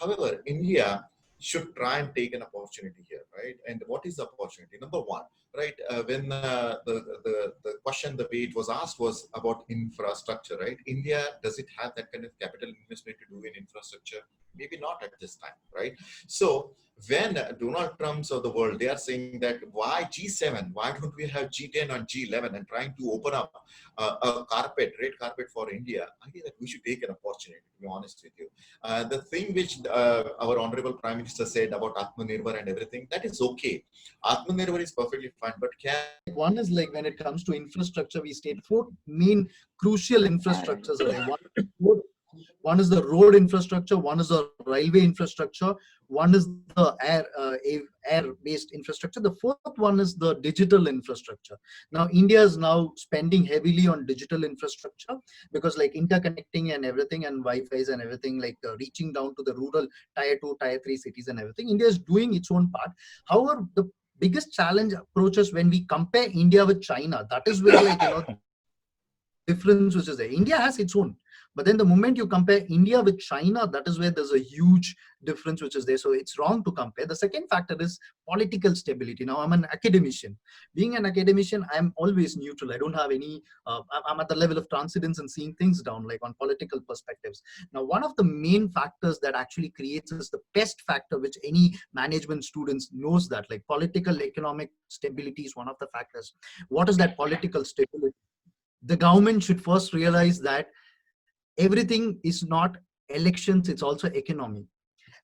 However, India should try and take an opportunity here, right? And what is the opportunity? Number one, right? When the question, the way it was asked was about infrastructure, right? India, does it have that kind of capital investment to do in infrastructure? Maybe not at this time, right? So when Donald Trump's of the world, they are saying that why G7? Why don't we have G10 and G11 and trying to open up a red carpet for India? I think that we should take an opportunity, to be honest with you. The thing which our Honorable Prime Minister said about Atmanirbhar and everything, that is okay. Atmanirbhar is perfectly fine, but one is like when it comes to infrastructure, we state 4 main crucial infrastructures. One is the road infrastructure, one is the railway infrastructure, one is the air-based infrastructure. The fourth one is the digital infrastructure. Now, India is now spending heavily on digital infrastructure because like interconnecting and everything and Wi-Fi's and everything, like reaching down to the rural tier 2, tier 3 cities and everything. India is doing its own part. However, the biggest challenge approaches when we compare India with China, that is where difference which is there. India has its own. But then the moment you compare India with China, that is where there's a huge difference which is there. So it's wrong to compare. The second factor is political stability. Now, I'm an academician. Being an academician, I'm always neutral. I don't have any, I'm at the level of transcendence and seeing things down, like on political perspectives. Now, one of the main factors that actually creates is the best factor, which any management students knows that, like political economic stability is one of the factors. What is that political stability? The government should first realize that everything is not elections, it's also economy.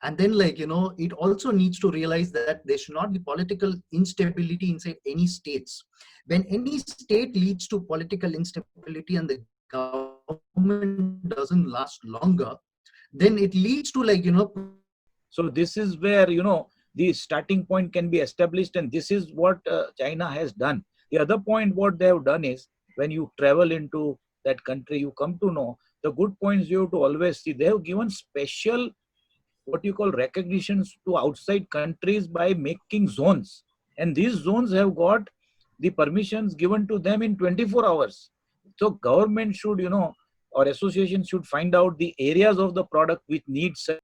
And then, like, you know, it also needs to realize that there should not be political instability inside any states. When any state leads to political instability and the government doesn't last longer, then it leads to, like, you know. So this is where, you know, the starting point can be established, and this is what China has done. The other point what they have done is, when you travel into that country, you come to know the good points. You have to always see they have given special, what you call, recognitions to outside countries by making zones, and these zones have got the permissions given to them in 24 hours. So government should, you know, or association should find out the areas of the product which needs